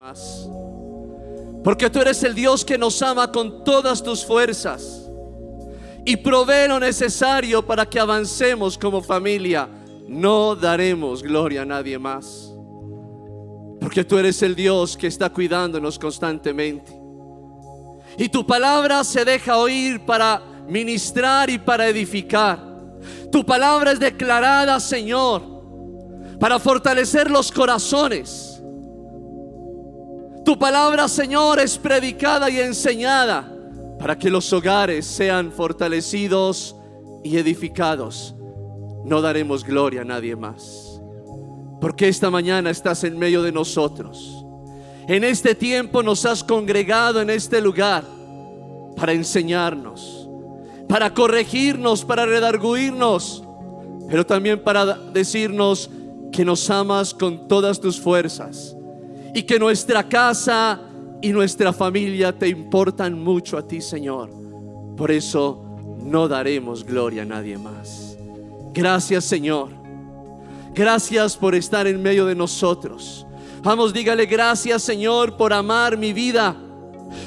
más. Porque tú eres el Dios que nos ama con todas tus fuerzas y provee lo necesario para que avancemos como familia. No daremos gloria a nadie más, porque tú eres el Dios que está cuidándonos constantemente. Y tu palabra se deja oír para ministrar y para edificar. Tu palabra es declarada, Señor, para fortalecer los corazones. Tu palabra, Señor, es predicada y enseñada para que los hogares sean fortalecidos y edificados. No daremos gloria a nadie más, porque esta mañana estás en medio de nosotros. En este tiempo nos has congregado en este lugar para enseñarnos, para corregirnos, para redarguirnos, pero también para decirnos que nos amas con todas tus fuerzas y que nuestra casa y nuestra familia te importan mucho a ti, Señor. Por eso no daremos gloria a nadie más. Gracias, Señor. Gracias por estar en medio de nosotros. Vamos, dígale: gracias, Señor, por amar mi vida,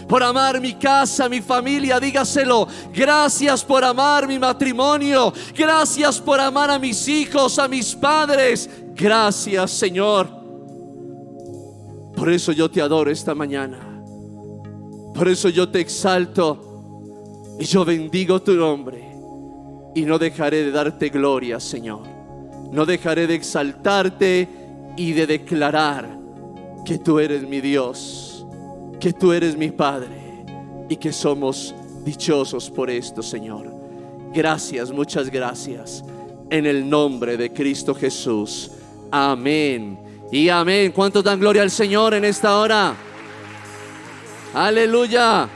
por amar mi casa, mi familia. Dígaselo: gracias por amar mi matrimonio. Gracias por amar a mis hijos, a mis padres. Gracias, Señor. Por eso yo te adoro esta mañana. Por eso yo te exalto y yo bendigo tu nombre. Y no dejaré de darte gloria, Señor. No dejaré de exaltarte y de declarar que tú eres mi Dios, que tú eres mi Padre y que somos dichosos por esto, Señor. Gracias, muchas gracias. En el nombre de Cristo Jesús. Amén y amén. ¿Cuántos dan gloria al Señor en esta hora? Aleluya.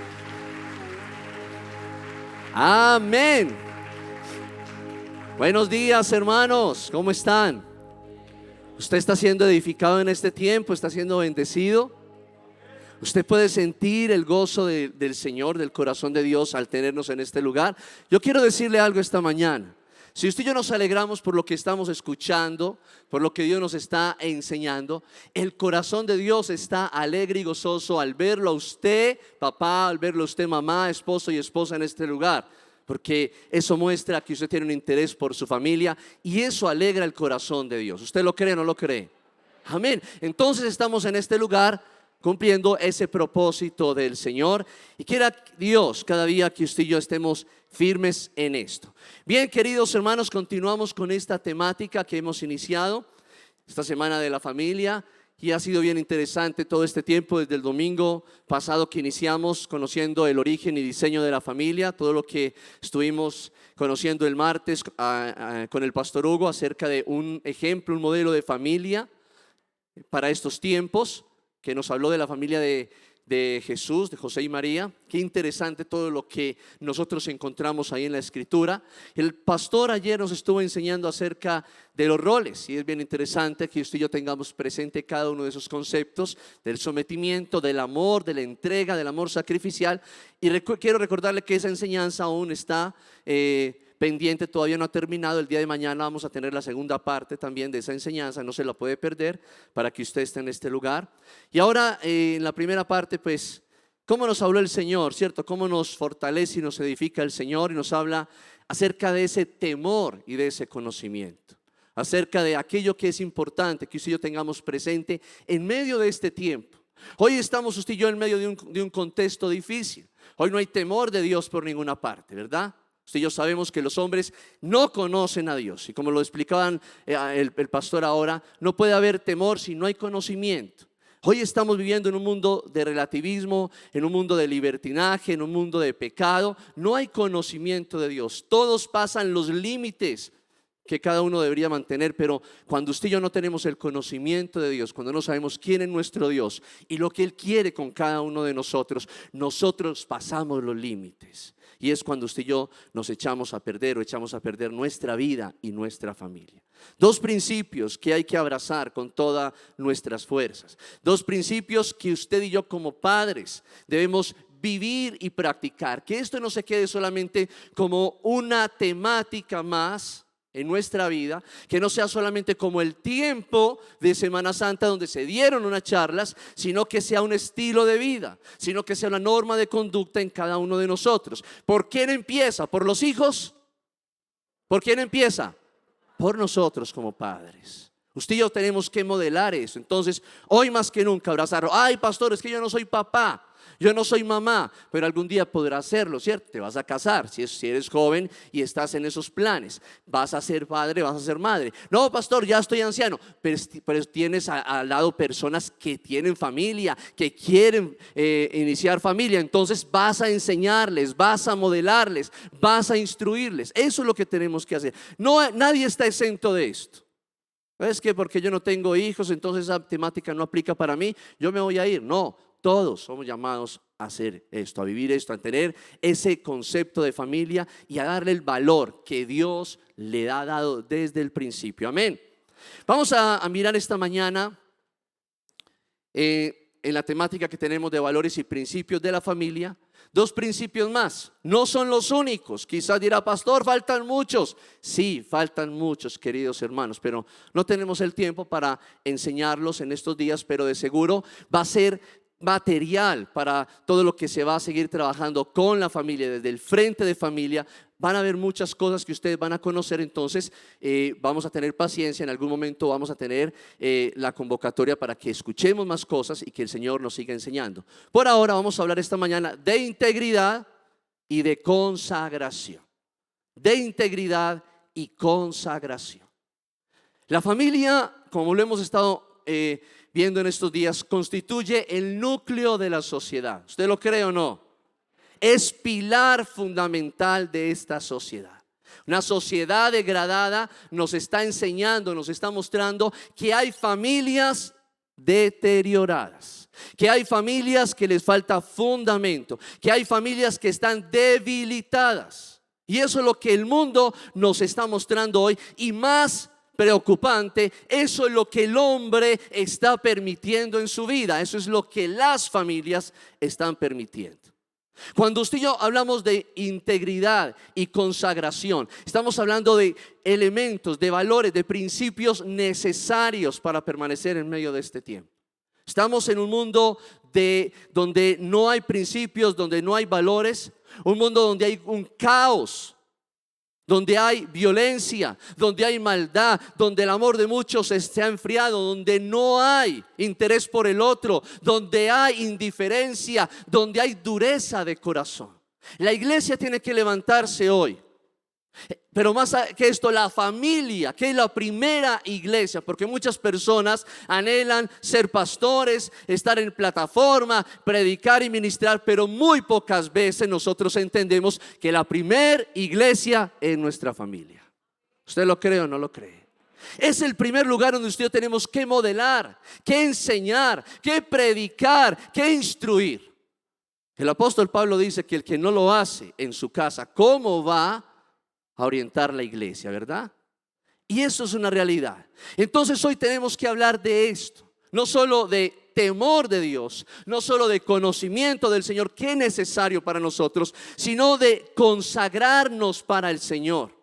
Amén. Buenos días, hermanos. ¿Cómo están? ¿Usted está siendo edificado en este tiempo? ¿Está siendo bendecido? ¿Usted puede sentir el gozo del Señor, del corazón de Dios al tenernos en este lugar? Yo quiero decirle algo esta mañana. Si usted y yo nos alegramos por lo que estamos escuchando, por lo que Dios nos está enseñando, el corazón de Dios está alegre y gozoso al verlo a usted, papá, al verlo a usted, mamá, esposo y esposa en este lugar. Porque eso muestra que usted tiene un interés por su familia y eso alegra el corazón de Dios. ¿Usted lo cree o no lo cree? Amén. Entonces estamos en este lugar cumpliendo ese propósito del Señor, y quiera Dios cada día que usted y yo estemos firmes en esto. Bien, queridos hermanos, continuamos con esta temática que hemos iniciado esta semana de la familia, y ha sido bien interesante todo este tiempo, desde el domingo pasado que iniciamos conociendo el origen y diseño de la familia, todo lo que estuvimos conociendo el martes con el pastor Hugo acerca de un ejemplo, un modelo de familia para estos tiempos, que nos habló de la familia de Jesús, de José y María. Qué interesante todo lo que nosotros encontramos ahí en la Escritura. El pastor ayer nos estuvo enseñando acerca de los roles, y es bien interesante que usted y yo tengamos presente cada uno de esos conceptos del sometimiento, del amor, de la entrega, del amor sacrificial. Y quiero recordarle que esa enseñanza aún está pendiente, todavía no ha terminado. El día de mañana vamos a tener la segunda parte también de esa enseñanza, no se la puede perder, para que usted esté en este lugar. Y ahora en la primera parte, pues, cómo nos habló el Señor, ¿cierto? Cómo nos fortalece y nos edifica el Señor, y nos habla acerca de ese temor y de ese conocimiento, acerca de aquello que es importante que usted y yo tengamos presente en medio de este tiempo. Hoy estamos usted y yo en medio de un contexto difícil. Hoy no hay temor de Dios por ninguna parte, ¿verdad? Usted y yo sabemos que los hombres no conocen a Dios, y como lo explicaban el pastor ahora, no puede haber temor si no hay conocimiento. Hoy estamos viviendo en un mundo de relativismo, en un mundo de libertinaje, en un mundo de pecado. No hay conocimiento de Dios. Todos pasan los límites que cada uno debería mantener, pero cuando usted y yo no tenemos el conocimiento de Dios, cuando no sabemos quién es nuestro Dios y lo que Él quiere con cada uno de nosotros, nosotros pasamos los límites. Y es cuando usted y yo nos echamos a perder, o echamos a perder nuestra vida y nuestra familia. Dos principios que hay que abrazar con todas nuestras fuerzas. Dos principios que usted y yo como padres debemos vivir y practicar. Que esto no se quede solamente como una temática más en nuestra vida, que no sea solamente como el tiempo de Semana Santa donde se dieron unas charlas, sino que sea un estilo de vida, sino que sea una norma de conducta en cada uno de nosotros. ¿Por quién empieza? ¿Por los hijos? ¿Por quién empieza? Por nosotros como padres. Usted y yo tenemos que modelar eso. Entonces, hoy más que nunca abrazarlo. Ay, pastor, es que yo no soy papá, yo no soy mamá, pero algún día podrás hacerlo, ¿cierto? Te vas a casar, si eres joven y estás en esos planes. Vas a ser padre, vas a ser madre. No, pastor, ya estoy anciano, pero tienes al lado personas que tienen familia, que quieren iniciar familia. Entonces vas a enseñarles, vas a modelarles, vas a instruirles. Eso es lo que tenemos que hacer. No, nadie está exento de esto. Es que porque yo no tengo hijos, entonces esa temática no aplica para mí, yo me voy a ir. No, todos somos llamados a hacer esto, a vivir esto, a tener ese concepto de familia y a darle el valor que Dios le ha dado desde el principio. Amén. Vamos a mirar esta mañana en la temática que tenemos de valores y principios de la familia. Dos principios más, no son los únicos. Quizás dirá, pastor, faltan muchos. Sí, faltan muchos, queridos hermanos, pero no tenemos el tiempo para enseñarlos en estos días, pero de seguro va a ser material para todo lo que se va a seguir trabajando con la familia, desde el frente de familia. Van a haber muchas cosas que ustedes van a conocer, entonces vamos a tener paciencia. En algún momento vamos a tener la convocatoria para que escuchemos más cosas y que el Señor nos siga enseñando. Por ahora vamos a hablar esta mañana de integridad y de consagración. De integridad y consagración. La familia, como lo hemos estado viendo en estos días, constituye el núcleo de la sociedad. ¿Usted lo cree o no? Es pilar fundamental de esta sociedad. Una sociedad degradada nos está enseñando, nos está mostrando que hay familias deterioradas, que hay familias que les falta fundamento, que hay familias que están debilitadas. Y eso es lo que el mundo nos está mostrando hoy, y más preocupante, eso es lo que el hombre está permitiendo en su vida. Eso es lo que las familias están permitiendo. Cuando usted y yo hablamos de integridad y consagración, estamos hablando de elementos, de valores, de principios necesarios para permanecer en medio de este tiempo. Estamos en un mundo donde no hay principios, donde no hay valores, un mundo donde hay un caos, donde hay violencia, donde hay maldad, donde el amor de muchos se ha enfriado, donde no hay interés por el otro, donde hay indiferencia, donde hay dureza de corazón. La iglesia tiene que levantarse hoy. Pero más que esto, la familia, que es la primera iglesia, porque muchas personas anhelan ser pastores, estar en plataforma, predicar y ministrar, pero muy pocas veces nosotros entendemos que la primera iglesia es nuestra familia. ¿Usted lo cree o no lo cree? Es el primer lugar donde usted y yo tenemos que modelar, que enseñar, que predicar, que instruir. El apóstol Pablo dice que el que no lo hace en su casa, ¿cómo va a orientar la iglesia, verdad? Y eso es una realidad. Entonces hoy tenemos que hablar de esto, no solo de temor de Dios, no solo de conocimiento del Señor, que es necesario para nosotros, sino de consagrarnos para el Señor.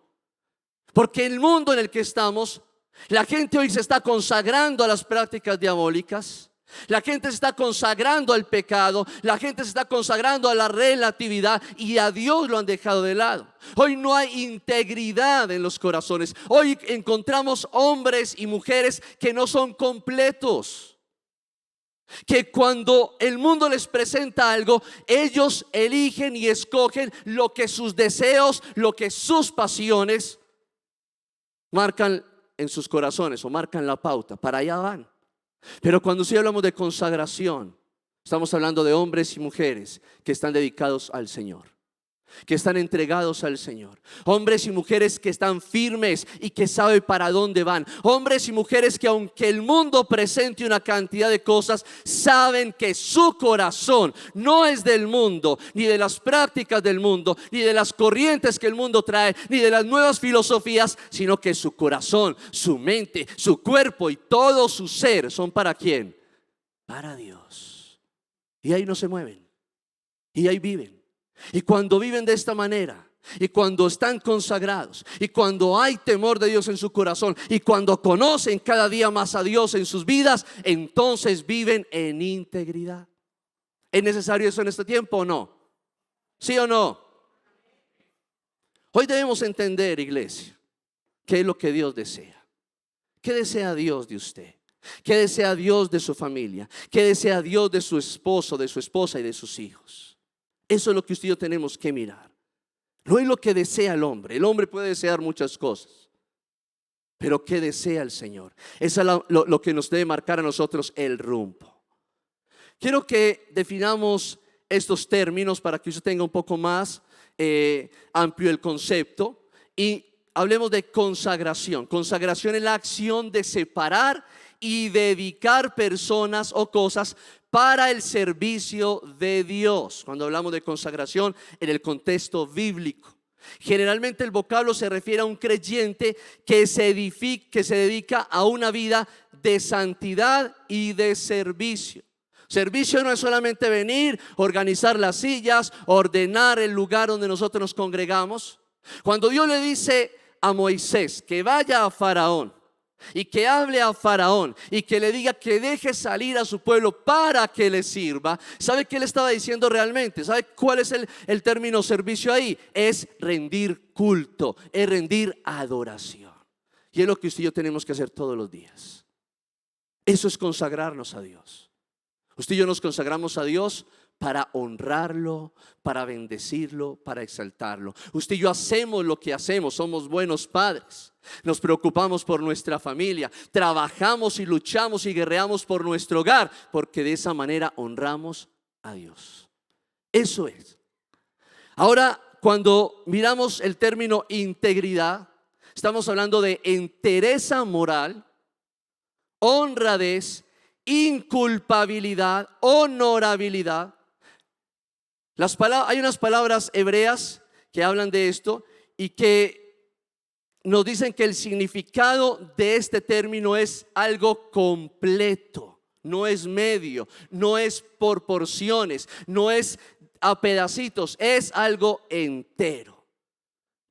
Porque el mundo en el que estamos, la gente hoy se está consagrando a las prácticas diabólicas. La gente se está consagrando al pecado, la gente se está consagrando a la relatividad, y a Dios lo han dejado de lado. Hoy no hay integridad en los corazones. Hoy encontramos hombres y mujeres que no son completos, que cuando el mundo les presenta algo, ellos eligen y escogen lo que sus deseos, lo que sus pasiones marcan en sus corazones, o marcan la pauta. Para allá van. Pero cuando sí hablamos de consagración, estamos hablando de hombres y mujeres que están dedicados al Señor, que están entregados al Señor. Hombres y mujeres que están firmes y que saben para dónde van. Hombres y mujeres que, aunque el mundo presente una cantidad de cosas, saben que su corazón no es del mundo, ni de las prácticas del mundo, ni de las corrientes que el mundo trae, ni de las nuevas filosofías, sino que su corazón, su mente, su cuerpo y todo su ser son ¿para quién? Para Dios. Y ahí no se mueven, y ahí viven. Y cuando viven de esta manera, y cuando están consagrados, y cuando hay temor de Dios en su corazón, y cuando conocen cada día más a Dios en sus vidas, entonces viven en integridad. ¿Es necesario eso en este tiempo o no? ¿Sí o no? Hoy debemos entender, iglesia, qué es lo que Dios desea. ¿Qué desea Dios de usted? ¿Qué desea Dios de su familia? ¿Qué desea Dios de su esposo, de su esposa y de sus hijos? Eso es lo que usted y yo tenemos que mirar. No es lo que desea el hombre. El hombre puede desear muchas cosas, pero ¿qué desea el Señor? Eso es lo que nos debe marcar a nosotros el rumbo. Quiero que definamos estos términos para que usted tenga un poco más amplio el concepto, y hablemos de consagración. Consagración es la acción de separar y dedicar personas o cosas para el servicio de Dios. Cuando hablamos de consagración en el contexto bíblico, generalmente el vocablo se refiere a un creyente que se dedica a una vida de santidad y de servicio. Servicio no es solamente venir, organizar las sillas, ordenar el lugar donde nosotros nos congregamos. Cuando Dios le dice a Moisés que vaya a Faraón y que hable a Faraón y que le diga que deje salir a su pueblo para que le sirva, ¿sabe qué le estaba diciendo realmente? ¿Sabe cuál es el término servicio ahí? Es rendir culto, es rendir adoración. Y es lo que usted y yo tenemos que hacer todos los días. Eso es consagrarnos a Dios. Usted y yo nos consagramos a Dios para honrarlo, para bendecirlo, para exaltarlo. Usted y yo hacemos lo que hacemos, somos buenos padres, nos preocupamos por nuestra familia, trabajamos y luchamos y guerreamos por nuestro hogar, porque de esa manera honramos a Dios. Eso es. Ahora, cuando miramos el término integridad, estamos hablando de entereza moral, honradez, inculpabilidad, honorabilidad. Hay unas palabras hebreas que hablan de esto y que nos dicen que el significado de este término es algo completo, no es medio, no es por porciones, no es a pedacitos, es algo entero.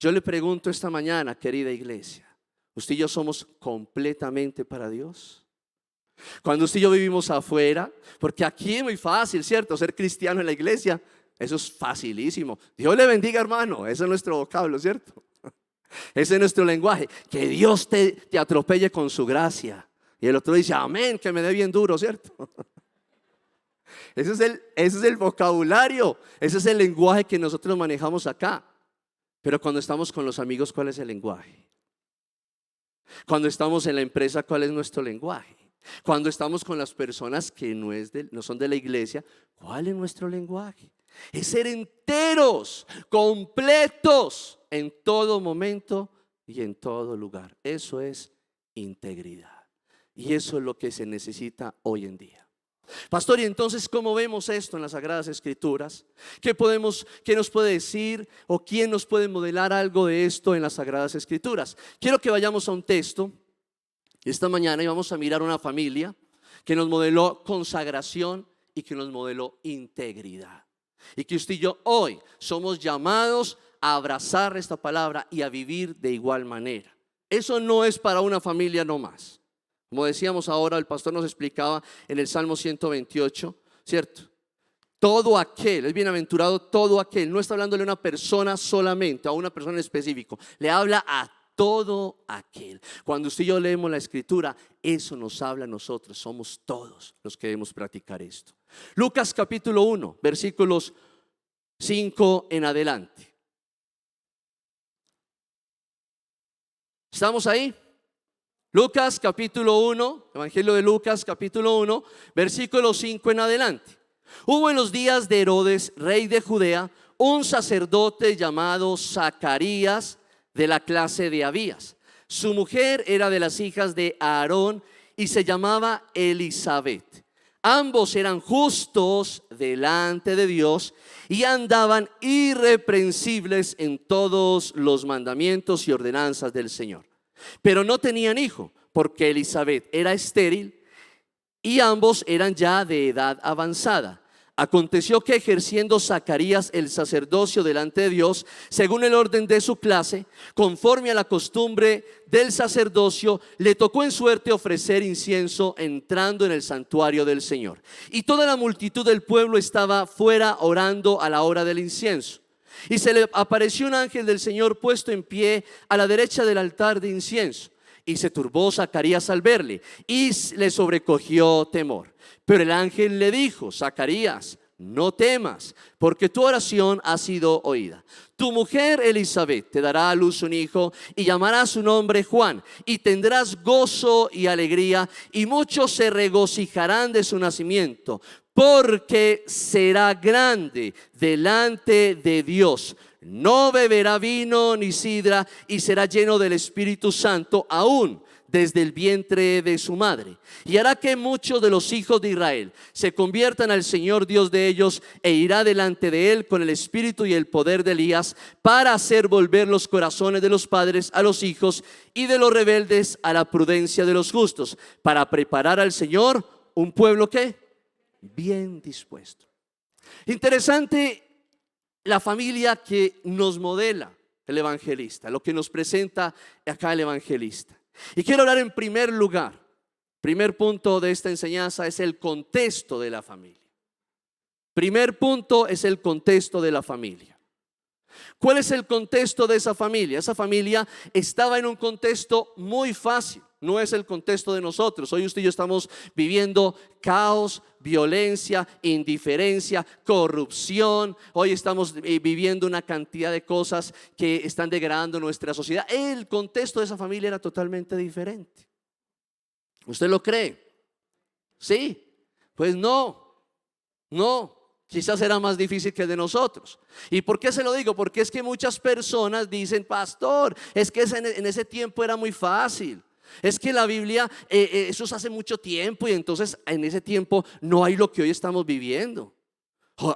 Yo le pregunto esta mañana, querida iglesia, ¿usted y yo somos completamente para Dios? Cuando usted y yo vivimos afuera, porque aquí es muy fácil, ¿cierto? Ser cristiano en la iglesia, eso es facilísimo. Dios le bendiga, hermano, ese es nuestro vocablo, ¿cierto? Ese es nuestro lenguaje. Que Dios te atropelle con su gracia. Y el otro dice, amén, que me dé bien duro, ¿cierto? Ese es el vocabulario, ese es el lenguaje que nosotros manejamos acá. Pero cuando estamos con los amigos, ¿cuál es el lenguaje? Cuando estamos en la empresa, ¿cuál es nuestro lenguaje? Cuando estamos con las personas que no son de la iglesia, ¿cuál es nuestro lenguaje? Es ser enteros, completos en todo momento y en todo lugar. Eso es integridad. Y eso es lo que se necesita hoy en día. Pastor, y entonces, ¿cómo vemos esto en las Sagradas Escrituras? ¿Qué nos puede decir o quién nos puede modelar algo de esto en las Sagradas Escrituras? Quiero que vayamos a un texto esta mañana y vamos a mirar una familia que nos modeló consagración y que nos modeló integridad. Y que usted y yo hoy somos llamados a abrazar esta palabra y a vivir de igual manera. Eso no es para una familia nomás. Como decíamos ahora, el pastor nos explicaba en el Salmo 128, ¿cierto? Todo aquel, es bienaventurado todo aquel. No está hablándole a una persona solamente, a una persona en específico. Le habla a todo aquel. Cuando usted y yo leemos la escritura, eso nos habla a nosotros. Somos todos los que debemos practicar esto. Lucas capítulo 1, versículos 5 en adelante. ¿Estamos ahí? Lucas capítulo 1, Evangelio de Lucas capítulo 1, versículo 5 en adelante. Hubo en los días de Herodes, rey de Judea, un sacerdote llamado Zacarías, de la clase de Abías. Su mujer era de las hijas de Aarón y se llamaba Elisabet. Ambos eran justos delante de Dios y andaban irreprensibles en todos los mandamientos y ordenanzas del Señor. Pero no tenían hijo, porque Elisabet era estéril y ambos eran ya de edad avanzada. Aconteció que ejerciendo Zacarías el sacerdocio delante de Dios, según el orden de su clase, conforme a la costumbre del sacerdocio, le tocó en suerte ofrecer incienso entrando en el santuario del Señor. Y toda la multitud del pueblo estaba fuera orando a la hora del incienso. Y se le apareció un ángel del Señor puesto en pie a la derecha del altar de incienso. Y se turbó Zacarías al verle y le sobrecogió temor. Pero el ángel le dijo: Zacarías, no temas, porque tu oración ha sido oída. Tu mujer Elizabeth te dará a luz un hijo y llamará su nombre Juan. Y tendrás gozo y alegría, y muchos se regocijarán de su nacimiento, porque será grande delante de Dios. No beberá vino ni sidra, y será lleno del Espíritu Santo aún desde el vientre de su madre. Y hará que muchos de los hijos de Israel se conviertan al Señor Dios de ellos, e irá delante de él con el espíritu y el poder de Elías, para hacer volver los corazones de los padres a los hijos, y de los rebeldes a la prudencia de los justos, para preparar al Señor un pueblo que bien dispuesto. Interesante la familia que nos modela el evangelista, lo que nos presenta acá el evangelista. Y quiero hablar en primer lugar, primer punto de esta enseñanza es el contexto de la familia. Primer punto es el contexto de la familia. ¿Cuál es el contexto de esa familia? Esa familia estaba en un contexto muy fácil. No es el contexto de nosotros. Hoy usted y yo estamos viviendo caos, violencia, indiferencia, corrupción. Hoy estamos viviendo una cantidad de cosas que están degradando nuestra sociedad. El contexto de esa familia era totalmente diferente. ¿Usted lo cree? Sí. Pues no. Quizás era más difícil que el de nosotros. ¿Y por qué se lo digo? Porque es que muchas personas dicen: pastor, es que en ese tiempo era muy fácil. Es que la Biblia, eso es hace mucho tiempo, y entonces en ese tiempo no hay lo que hoy estamos viviendo.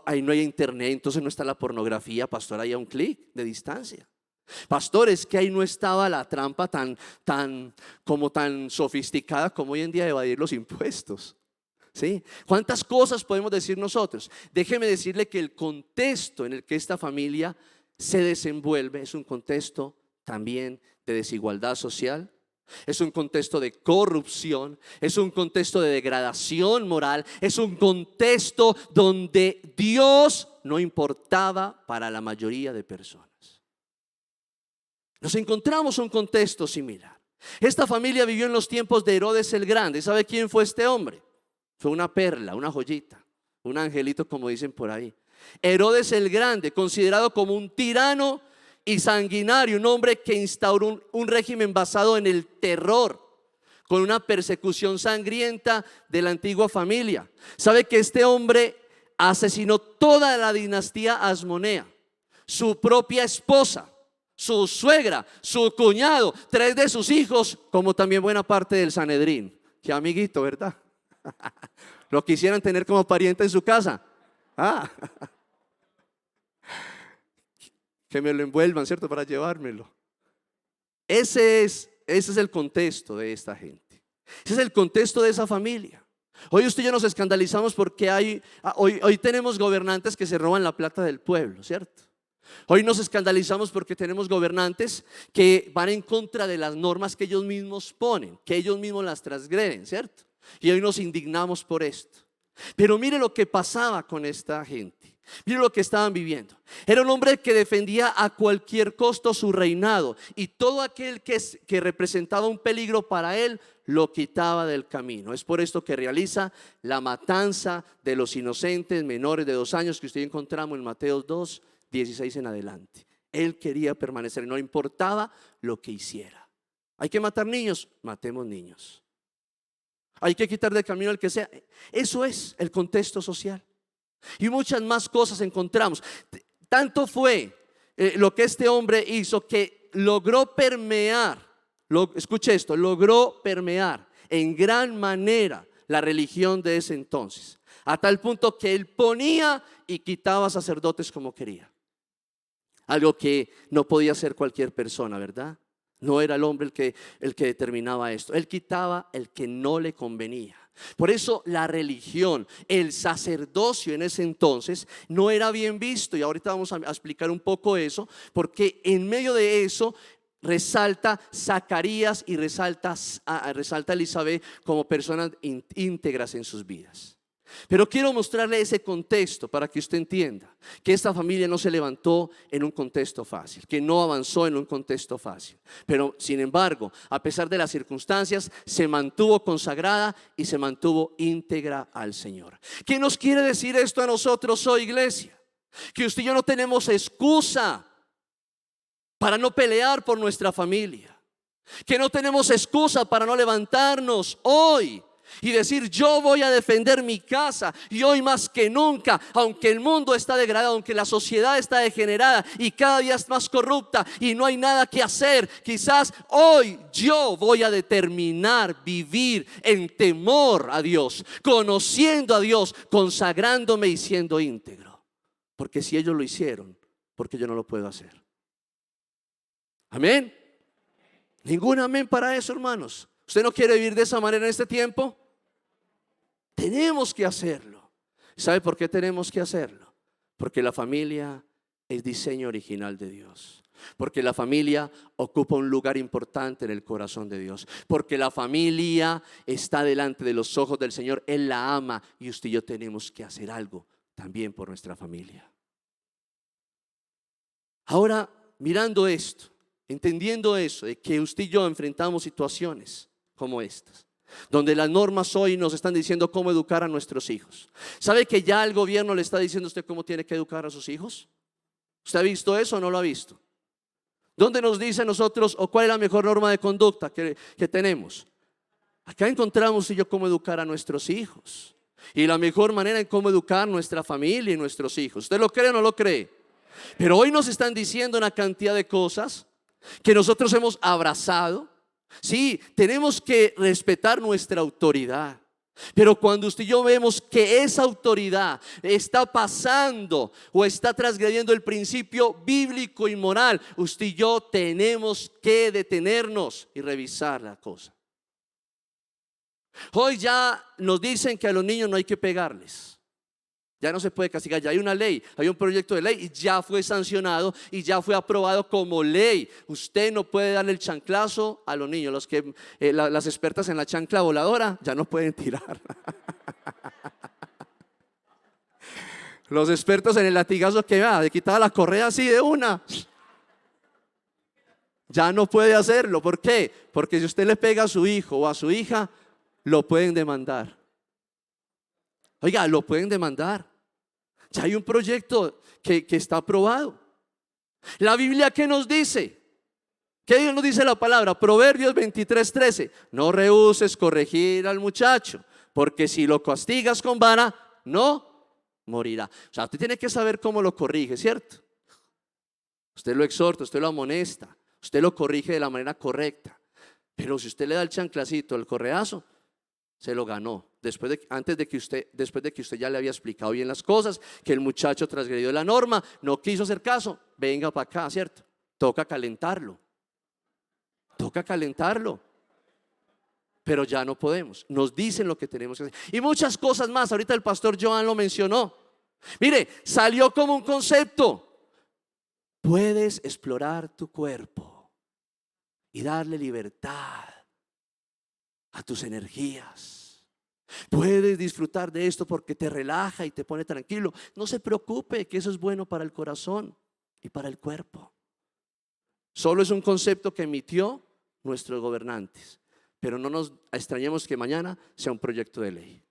Ahí no hay internet, entonces no está la pornografía, pastor, ahí a un clic de distancia. Pastor, es que ahí no estaba la trampa tan sofisticada como hoy en día de evadir los impuestos. ¿Sí? ¿Cuántas cosas podemos decir nosotros? Déjeme decirle que el contexto en el que esta familia se desenvuelve es un contexto también de desigualdad social. Es un contexto de corrupción, es un contexto de degradación moral, es un contexto donde Dios no importaba para la mayoría de personas. Nos encontramos un contexto similar. Esta familia vivió en los tiempos de Herodes el Grande. ¿Sabe quién fue este hombre? Fue una perla, una joyita, un angelito, como dicen por ahí. Herodes el Grande, considerado como un tirano y sanguinario, un hombre que instauró un régimen basado en el terror, con una persecución sangrienta de la antigua familia. ¿Sabe que este hombre asesinó toda la dinastía Asmonea, su propia esposa, su suegra, su cuñado, 3 de sus hijos, como también buena parte del Sanedrín? Qué amiguito, ¿verdad? Lo quisieran tener como pariente en su casa. Que me lo envuelvan, ¿cierto? Para llevármelo. Ese es el contexto de esta gente. Ese es el contexto de esa familia. Hoy usted y yo nos escandalizamos porque hoy tenemos gobernantes que se roban la plata del pueblo, ¿cierto? Hoy nos escandalizamos porque tenemos gobernantes que van en contra de las normas que ellos mismos ponen, que ellos mismos las transgreden, ¿cierto? Y hoy nos indignamos por esto. Pero mire lo que pasaba con esta gente. Mire lo que estaban viviendo. Era un hombre que defendía a cualquier costo su reinado, y todo aquel que representaba un peligro para él lo quitaba del camino. Es por esto que realiza la matanza de los inocentes menores de 2 años que usted encontramos en Mateo 2, 16 en adelante. Él quería permanecer, no importaba lo que hiciera. Hay que matar niños, matemos niños. Hay que quitar del camino al que sea. Eso es el contexto social. Y muchas más cosas encontramos. Tanto fue lo que este hombre hizo que logró permear, escuche esto, logró permear en gran manera la religión de ese entonces, a tal punto que él ponía y quitaba sacerdotes como quería. Algo que no podía hacer cualquier persona, ¿verdad? No era el hombre el que determinaba esto. Él quitaba el que no le convenía. Por eso la religión, el sacerdocio en ese entonces no era bien visto, y ahorita vamos a explicar un poco eso, porque en medio de eso resalta Zacarías y resalta Elizabeth como personas íntegras en sus vidas. Pero quiero mostrarle ese contexto para que usted entienda que esta familia no se levantó en un contexto fácil, que no avanzó en un contexto fácil. Pero sin embargo, a pesar de las circunstancias, se mantuvo consagrada y se mantuvo íntegra al Señor. ¿Qué nos quiere decir esto a nosotros hoy, iglesia? Que usted y yo no tenemos excusa para no pelear por nuestra familia, que no tenemos excusa para no levantarnos hoy y decir: yo voy a defender mi casa. Y hoy más que nunca, aunque el mundo está degradado, aunque la sociedad está degenerada y cada día es más corrupta y no hay nada que hacer, quizás hoy yo voy a determinar vivir en temor a Dios, conociendo a Dios, consagrándome y siendo íntegro. Porque si ellos lo hicieron, ¿por qué yo no lo puedo hacer? Amén. Ningún amén para eso, hermanos. ¿Usted no quiere vivir de esa manera en este tiempo? Tenemos que hacerlo. ¿Sabe por qué tenemos que hacerlo? Porque la familia es diseño original de Dios. Porque la familia ocupa un lugar importante en el corazón de Dios. Porque la familia está delante de los ojos del Señor. Él la ama y usted y yo tenemos que hacer algo también por nuestra familia. Ahora, mirando esto, entendiendo eso, de que usted y yo enfrentamos situaciones como estas, donde las normas hoy nos están diciendo cómo educar a nuestros hijos. ¿Sabe que ya el gobierno le está diciendo a usted cómo tiene que educar a sus hijos? ¿Usted ha visto eso o no lo ha visto? ¿Dónde nos dice a nosotros o cuál es la mejor norma de conducta que tenemos? Acá encontramos usted y yo cómo educar a nuestros hijos y la mejor manera en cómo educar a nuestra familia y nuestros hijos. ¿Usted lo cree o no lo cree? Pero hoy nos están diciendo una cantidad de cosas que nosotros hemos abrazado. Sí, tenemos que respetar nuestra autoridad, pero cuando usted y yo vemos que esa autoridad está pasando o está transgrediendo el principio bíblico y moral, usted y yo tenemos que detenernos y revisar la cosa. Hoy ya nos dicen que a los niños no hay que pegarles. Ya no se puede castigar, ya hay una ley, hay un proyecto de ley y ya fue sancionado y ya fue aprobado como ley. Usted no puede darle el chanclazo a los niños. Los que las expertas en la chancla voladora ya no pueden tirar. Los expertos en el latigazo que va, de quitar la correa así de una, ya no puede hacerlo. ¿Por qué? Porque si usted le pega a su hijo o a su hija, lo pueden demandar. Oiga, lo pueden demandar. Ya hay un proyecto que está aprobado. La Biblia, ¿qué nos dice? ¿Qué nos dice la palabra? Proverbios 23:13. No rehúses corregir al muchacho, porque si lo castigas con vara, no morirá. O sea, usted tiene que saber cómo lo corrige, ¿cierto? Usted lo exhorta, usted lo amonesta, usted lo corrige de la manera correcta. Pero si usted le da el chanclacito, el correazo, se lo ganó. Después de que usted ya le había explicado bien las cosas, que el muchacho transgredió la norma, no quiso hacer caso, venga para acá, ¿cierto? Toca calentarlo. Pero ya no podemos. Nos dicen lo que tenemos que hacer. Y muchas cosas más. Ahorita el pastor Joan lo mencionó. Mire, salió como un concepto. Puedes explorar tu cuerpo y darle libertad a tus energías. Puedes disfrutar de esto porque te relaja y te pone tranquilo. No se preocupe, que eso es bueno para el corazón y para el cuerpo. Solo es un concepto que emitió nuestros gobernantes. Pero no nos extrañemos que mañana sea un proyecto de ley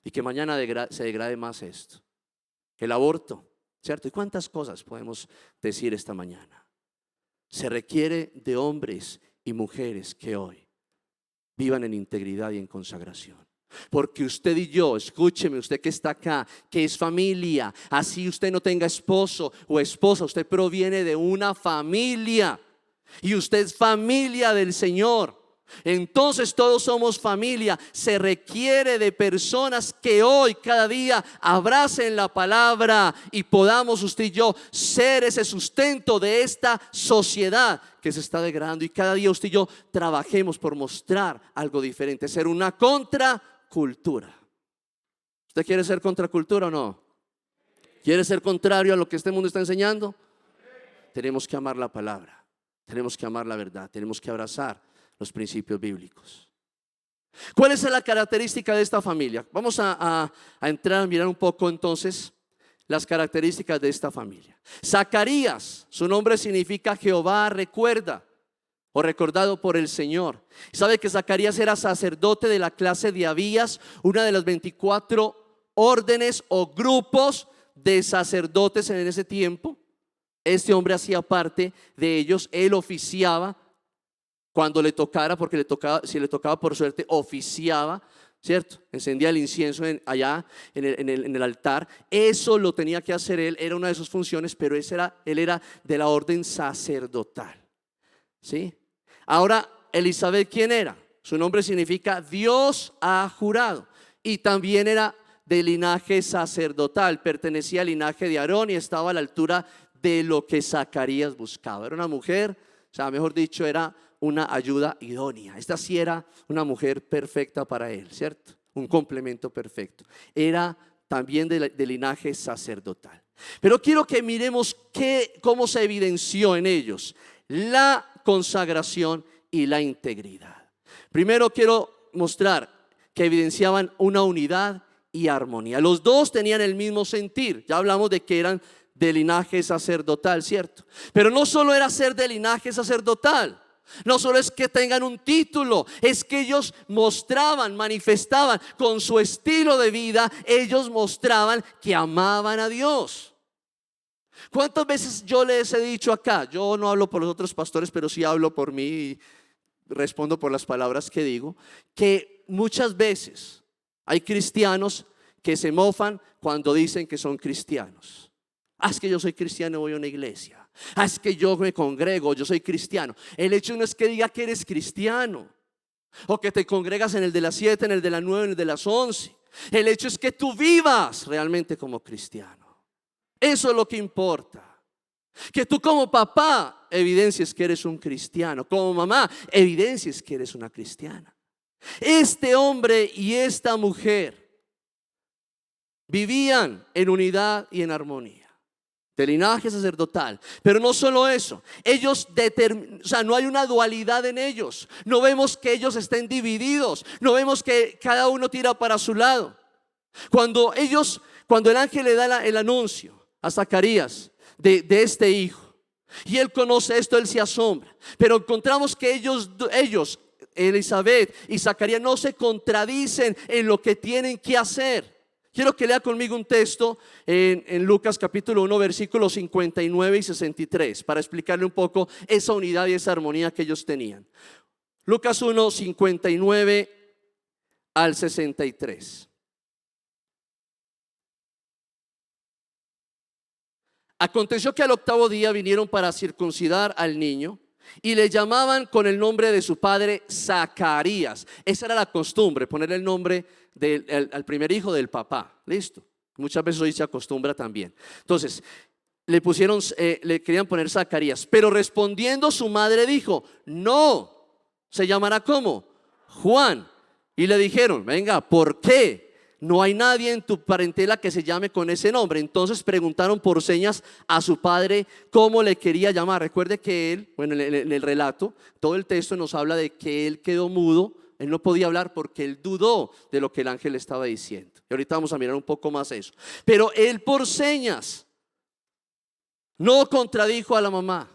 y que mañana se degrade más esto. El aborto, ¿cierto? ¿Y cuántas cosas podemos decir esta mañana? Se requiere de hombres y mujeres que hoy vivan en integridad y en consagración. Porque usted y yo, escúcheme, usted que está acá, que es familia, así usted no tenga esposo o esposa, usted proviene de una familia y usted es familia del Señor. Entonces todos somos familia. Se requiere de personas que hoy, cada día, abracen la palabra y podamos usted y yo ser ese sustento de esta sociedad que se está degradando. Y cada día usted y yo trabajemos por mostrar algo diferente, ser una contracultura. contracultura. ¿Usted quiere ser contracultura o no? ¿Quiere ser contrario a lo que este mundo está enseñando? Tenemos que amar la palabra, tenemos que amar la verdad, tenemos que abrazar los principios bíblicos. ¿Cuál es la característica de esta familia? Vamos a entrar a mirar un poco entonces las características de esta familia. Zacarías, su nombre significa Jehová recuerda o recordado por el Señor. ¿Sabe que Zacarías era sacerdote de la clase de Abías, una de las 24 órdenes o grupos de sacerdotes en ese tiempo? Este hombre hacía parte de ellos. Él oficiaba cuando le tocara, porque le tocaba, si le tocaba por suerte, oficiaba, ¿cierto? Encendía el incienso allá en el altar. Eso lo tenía que hacer él, era una de sus funciones, pero él era de la orden sacerdotal, ¿sí? Ahora, Elizabeth, ¿quién era? Su nombre significa Dios ha jurado, y también era de linaje sacerdotal, pertenecía al linaje de Aarón y estaba a la altura de lo que Zacarías buscaba. Era una mujer, o sea, mejor dicho, era una ayuda idónea. Esta sí era una mujer perfecta para él, ¿cierto? Un complemento perfecto. Era también de linaje sacerdotal. Pero quiero que miremos cómo se evidenció en ellos la consagración y la integridad. Primero quiero mostrar que evidenciaban una unidad y armonía. Los dos tenían el mismo sentir. Ya hablamos de que eran de linaje sacerdotal, ¿cierto? Pero no solo era ser de linaje sacerdotal, no solo es que tengan un título, es que ellos mostraban, manifestaban con su estilo de vida, ellos mostraban que amaban a Dios. ¿Cuántas veces yo les he dicho acá? Yo no hablo por los otros pastores, pero sí hablo por mí y respondo por las palabras que digo, que muchas veces hay cristianos que se mofan cuando dicen que son cristianos. Es que yo soy cristiano y voy a una iglesia. Es que yo me congrego, yo soy cristiano. El hecho no es que diga que eres cristiano o que te congregas en el de las 7, en el de las 9, en el de las 11. El hecho es que tú vivas realmente como cristiano. Eso es lo que importa. Que tú como papá evidencies que eres un cristiano, como mamá evidencies que eres una cristiana. Este hombre y esta mujer vivían en unidad y en armonía, de linaje sacerdotal. Pero no solo eso, ellos o sea, no hay una dualidad en ellos. No vemos que ellos estén divididos, no vemos que cada uno tira para su lado. Cuando el ángel le da el anuncio a Zacarías de este hijo, y él conoce esto, él se asombra. Pero encontramos que ellos Elizabeth y Zacarías, no se contradicen en lo que tienen que hacer. Quiero que lea conmigo un texto en Lucas capítulo 1 versículos 59 y 63 para explicarle un poco esa unidad y esa armonía que ellos tenían. Lucas 1, 59 al 63. Aconteció que al 8º día vinieron para circuncidar al niño y le llamaban con el nombre de su padre Zacarías. Esa era la costumbre, ponerle el nombre al primer hijo del papá. Listo. Muchas veces hoy se acostumbra también. Entonces le querían poner Zacarías, pero respondiendo su madre dijo: no, se llamará ¿cómo? Juan. Y le dijeron: venga, ¿por qué? No hay nadie en tu parentela que se llame con ese nombre. Entonces preguntaron por señas a su padre cómo le quería llamar. Recuerde que él, bueno, en el relato, todo el texto nos habla de que él quedó mudo. Él no podía hablar porque él dudó de lo que el ángel le estaba diciendo. Y ahorita vamos a mirar un poco más eso. Pero él por señas no contradijo a la mamá.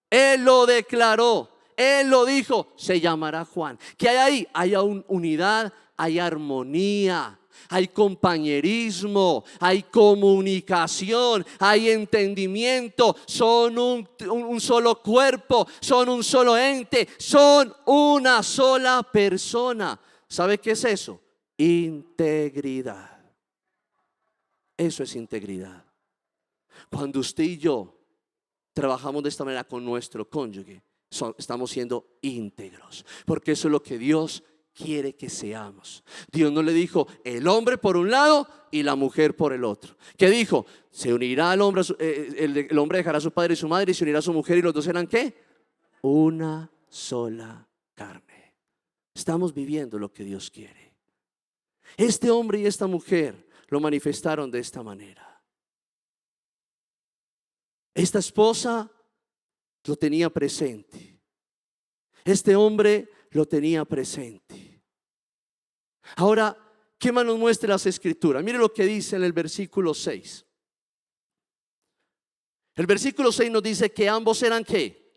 Él lo declaró. Él lo dijo: se llamará Juan. ¿Qué hay ahí? Hay unidad, hay armonía, hay compañerismo, hay comunicación, hay entendimiento. Son un solo cuerpo, son un solo ente, son una sola persona. ¿Sabe qué es eso? Integridad. Eso es integridad. Cuando usted y yo trabajamos de esta manera con nuestro cónyuge, estamos siendo íntegros, porque eso es lo que Dios quiere que seamos. Dios no le dijo el hombre por un lado y la mujer por el otro. ¿Qué dijo? Se unirá el hombre dejará a su padre y su madre y se unirá a su mujer, y los dos serán ¿qué? Una sola carne. Estamos viviendo lo que Dios quiere. Este hombre y esta mujer lo manifestaron de esta manera. Esta esposa lo tenía presente. Este hombre lo tenía presente. Ahora, ¿qué más nos muestra las escrituras? Mire lo que dice en el versículo 6. El versículo 6 nos dice que ambos eran ¿qué?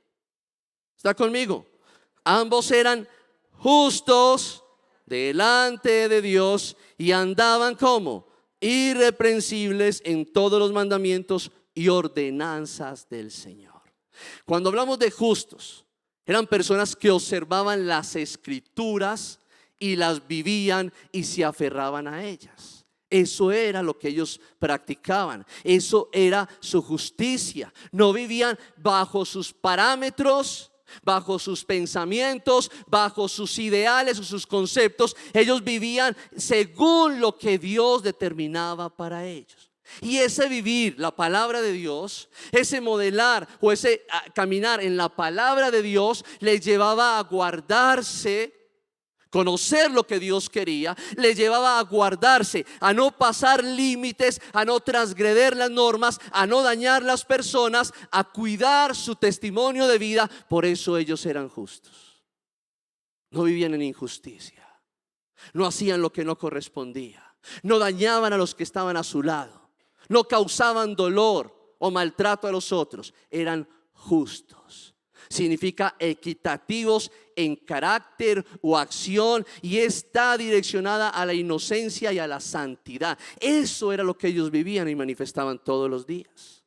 ¿Está conmigo? Ambos eran justos delante de Dios y andaban como irreprensibles en todos los mandamientos y ordenanzas del Señor. Cuando hablamos de justos, eran personas que observaban las escrituras y las vivían y se aferraban a ellas. Eso era lo que ellos practicaban. Eso era su justicia. No vivían bajo sus parámetros, bajo sus pensamientos, bajo sus ideales o sus conceptos. Ellos vivían según lo que Dios determinaba para ellos. Y ese vivir la palabra de Dios, ese modelar o ese caminar en la palabra de Dios les llevaba a guardarse, conocer lo que Dios quería, les llevaba a guardarse, a no pasar límites, a no transgredir las normas, a no dañar las personas, a cuidar su testimonio de vida. Por eso ellos eran justos. No vivían en injusticia, no hacían lo que no correspondía, no dañaban a los que estaban a su lado, no causaban dolor o maltrato a los otros. Eran justos. Significa equitativos en carácter o acción, y está direccionada a la inocencia y a la santidad. Eso era lo que ellos vivían y manifestaban todos los días.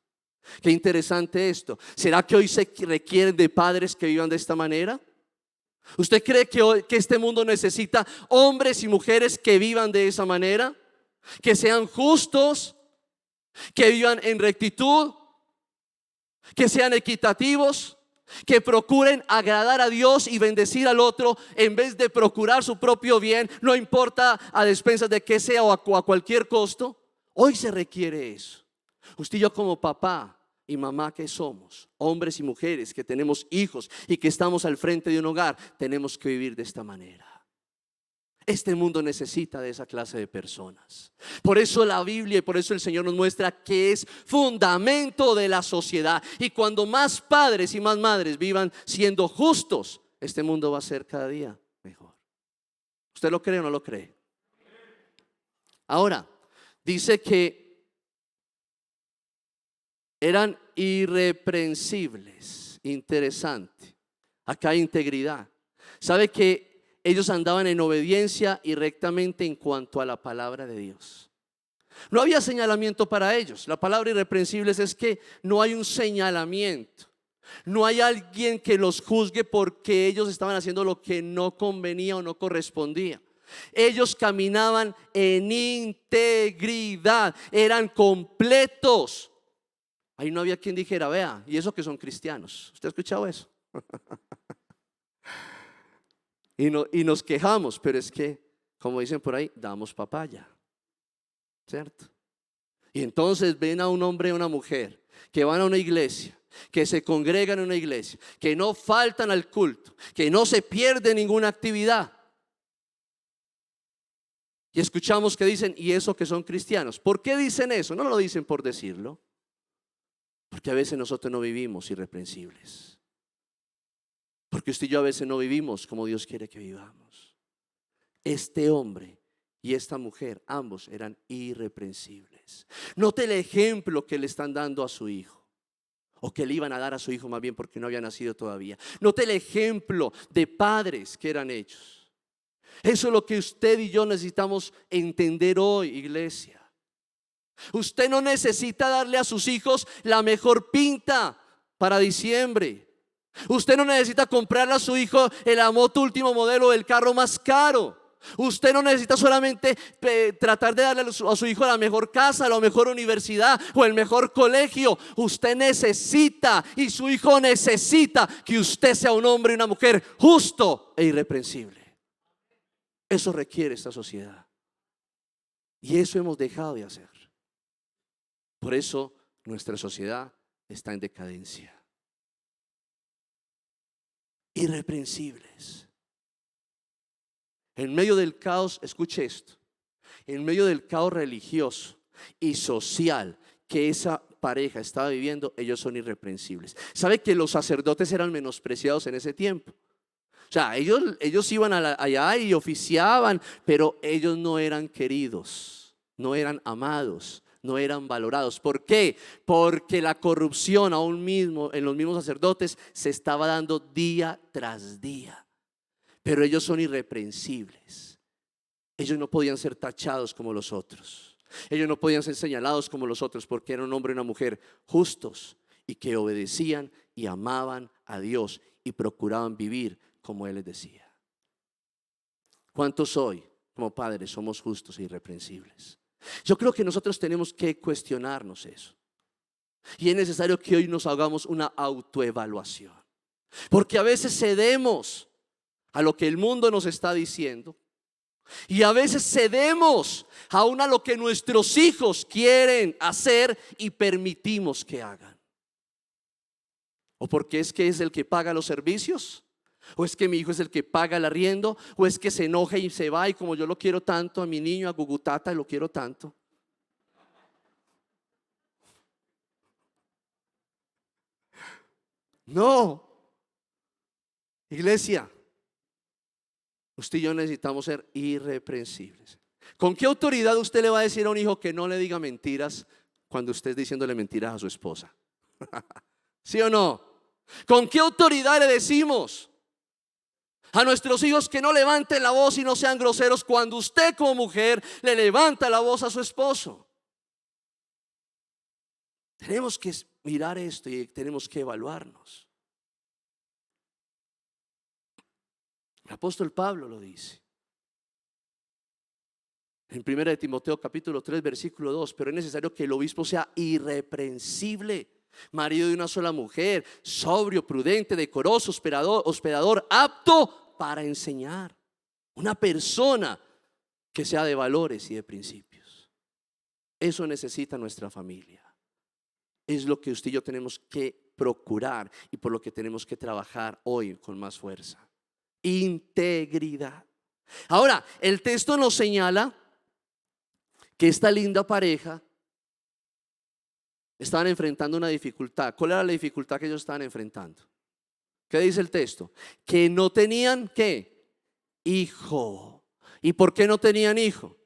Qué interesante esto. ¿Será que hoy se requieren de padres que vivan de esta manera? ¿Usted cree que hoy, que este mundo necesita hombres y mujeres que vivan de esa manera? Que sean justos, que vivan en rectitud, que sean equitativos, que procuren agradar a Dios y bendecir al otro en vez de procurar su propio bien, no importa a despensas de que sea o a cualquier costo. Hoy se requiere eso. Usted y yo, como papá y mamá que somos, hombres y mujeres que tenemos hijos y que estamos al frente de un hogar, tenemos que vivir de esta manera. Este mundo necesita de esa clase de personas. Por eso la Biblia y por eso el Señor nos muestra que es fundamento de la sociedad. Y cuando más padres y más madres vivan siendo justos, este mundo va a ser cada día mejor. ¿Usted lo cree o no lo cree? Ahora, dice que eran irreprensibles. Interesante. Acá hay integridad. ¿Sabe que ellos andaban en obediencia y rectamente en cuanto a la palabra de Dios? No había señalamiento para ellos. La palabra irreprensibles es que no hay un señalamiento. No hay alguien que los juzgue porque ellos estaban haciendo lo que no convenía o no correspondía. Ellos caminaban en integridad, eran completos. Ahí no había quien dijera, vea, y eso que son cristianos. ¿Usted ha escuchado eso? Y nos quejamos, pero es que, como dicen por ahí, damos papaya, ¿cierto? Y entonces ven a un hombre y una mujer que van a una iglesia, que se congregan en una iglesia, que no faltan al culto, que no se pierde ninguna actividad. Y escuchamos que dicen, y eso que son cristianos. ¿Por qué dicen eso? No lo dicen por decirlo, porque a veces nosotros no vivimos irreprensibles. Porque usted y yo a veces no vivimos como Dios quiere que vivamos. Este hombre y esta mujer, ambos eran irreprensibles. Note el ejemplo que le están dando a su hijo, o que le iban a dar a su hijo, más bien, porque no había nacido todavía. Note el ejemplo de padres que eran ellos. Eso es lo que usted y yo necesitamos entender hoy, iglesia. Usted no necesita darle a sus hijos la mejor pinta para diciembre. Usted no necesita comprarle a su hijo la moto último modelo, el carro más caro. Usted no necesita solamente tratar de darle a su hijo la mejor casa, la mejor universidad o el mejor colegio. Usted necesita, y su hijo necesita, que usted sea un hombre y una mujer justo e irreprensible. Eso requiere esta sociedad, y eso hemos dejado de hacer. Por eso nuestra sociedad está en decadencia. Irreprensibles. En medio del caos, escuche esto, En medio del caos religioso y social que esa pareja estaba viviendo, ellos son irreprensibles. ¿Sabe que los sacerdotes eran menospreciados en ese tiempo? O sea, ellos iban allá y oficiaban, pero ellos no eran queridos, no eran amados, no eran valorados. ¿Por qué? Porque la corrupción aún mismo en los mismos sacerdotes se estaba dando día tras día. Pero ellos son irreprensibles. Ellos no podían ser tachados como los otros. Ellos no podían ser señalados como los otros, porque era un hombre y una mujer justos y que obedecían y amaban a Dios y procuraban vivir como Él les decía. ¿Cuántos hoy como padres somos justos e irreprensibles? Yo creo que nosotros tenemos que cuestionarnos eso. Y es necesario que hoy nos hagamos una autoevaluación, porque a veces cedemos a lo que el mundo nos está diciendo, y a veces cedemos aún a lo que nuestros hijos quieren hacer y permitimos que hagan. ¿O porque es que es el que paga los servicios? ¿O es que mi hijo es el que paga el arriendo? ¿O es que se enoja y se va, y como yo lo quiero tanto, a mi niño, a Gugutata, lo quiero tanto? No. Iglesia, usted y yo necesitamos ser irreprensibles. ¿Con qué autoridad usted le va a decir a un hijo que no le diga mentiras cuando usted esté diciéndole mentiras a su esposa? ¿Sí o no? ¿Con qué autoridad le decimos a nuestros hijos que no levanten la voz y no sean groseros cuando usted como mujer le levanta la voz a su esposo? Tenemos que mirar esto y tenemos que evaluarnos. El apóstol Pablo lo dice en 1 Timoteo capítulo 3 versículo 2: pero es necesario que el obispo sea irreprensible, marido de una sola mujer, sobrio, prudente, decoroso, hospedador, apto para enseñar. Una persona que sea de valores y de principios. Eso necesita nuestra familia. Es lo que usted y yo tenemos que procurar y por lo que tenemos que trabajar hoy con más fuerza. Integridad. Ahora, el texto nos señala que esta linda pareja estaban enfrentando una dificultad. ¿Cuál era la dificultad que ellos estaban enfrentando? ¿Qué dice el texto? Que no tenían ¿qué? Hijo. ¿Y por qué no tenían hijo?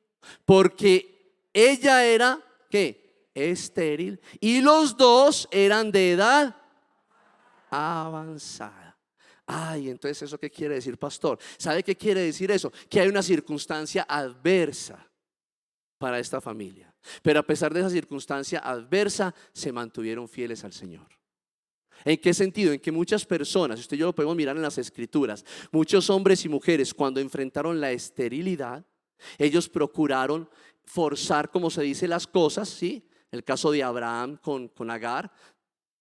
Porque ella era ¿qué? Estéril, y los dos eran de edad avanzada. Ay, entonces ¿eso qué quiere decir, pastor? ¿Sabe qué quiere decir eso? Que hay una circunstancia adversa para esta familia, pero a pesar de esa circunstancia adversa se mantuvieron fieles al Señor. ¿En qué sentido? En que muchas personas, usted y yo lo podemos mirar en las escrituras, muchos hombres y mujeres cuando enfrentaron la esterilidad, ellos procuraron forzar, como se dice, las cosas, ¿sí? El caso de Abraham con Agar,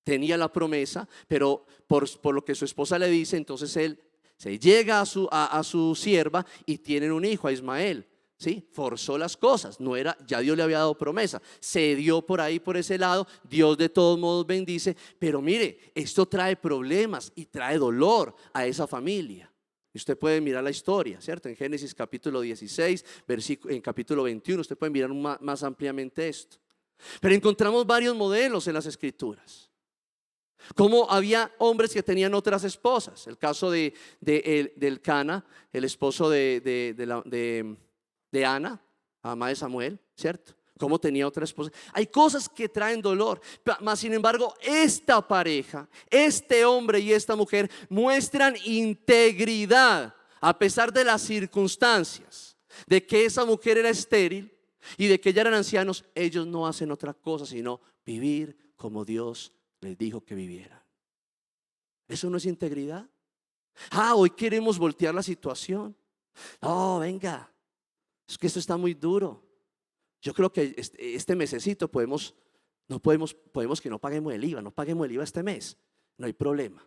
tenía la promesa, pero por lo que su esposa le dice, entonces él se llega a su sierva y tienen un hijo, a Ismael. ¿Sí? Forzó las cosas, no era, ya Dios le había dado promesa, se dio por ahí, por ese lado. Dios de todos modos bendice, pero mire, esto trae problemas y trae dolor a esa familia. Y usted puede mirar la historia, ¿cierto? En Génesis capítulo 16, en capítulo 21, usted puede mirar más ampliamente esto. Pero encontramos varios modelos en las escrituras. Como había hombres que tenían otras esposas. El caso del Cana, el esposo de Ana, mamá de Samuel, ¿cierto? Como tenía otra esposa. Hay cosas que traen dolor, mas sin embargo esta pareja, este hombre y esta mujer muestran integridad a pesar de las circunstancias, de que esa mujer era estéril y de que ya eran ancianos. Ellos no hacen otra cosa sino vivir como Dios les dijo que vivieran. ¿Eso no es integridad? Hoy queremos voltear la situación. No, venga, es que esto está muy duro. Yo creo que este mesecito podemos que no paguemos el IVA. No paguemos el IVA este mes, no hay problema.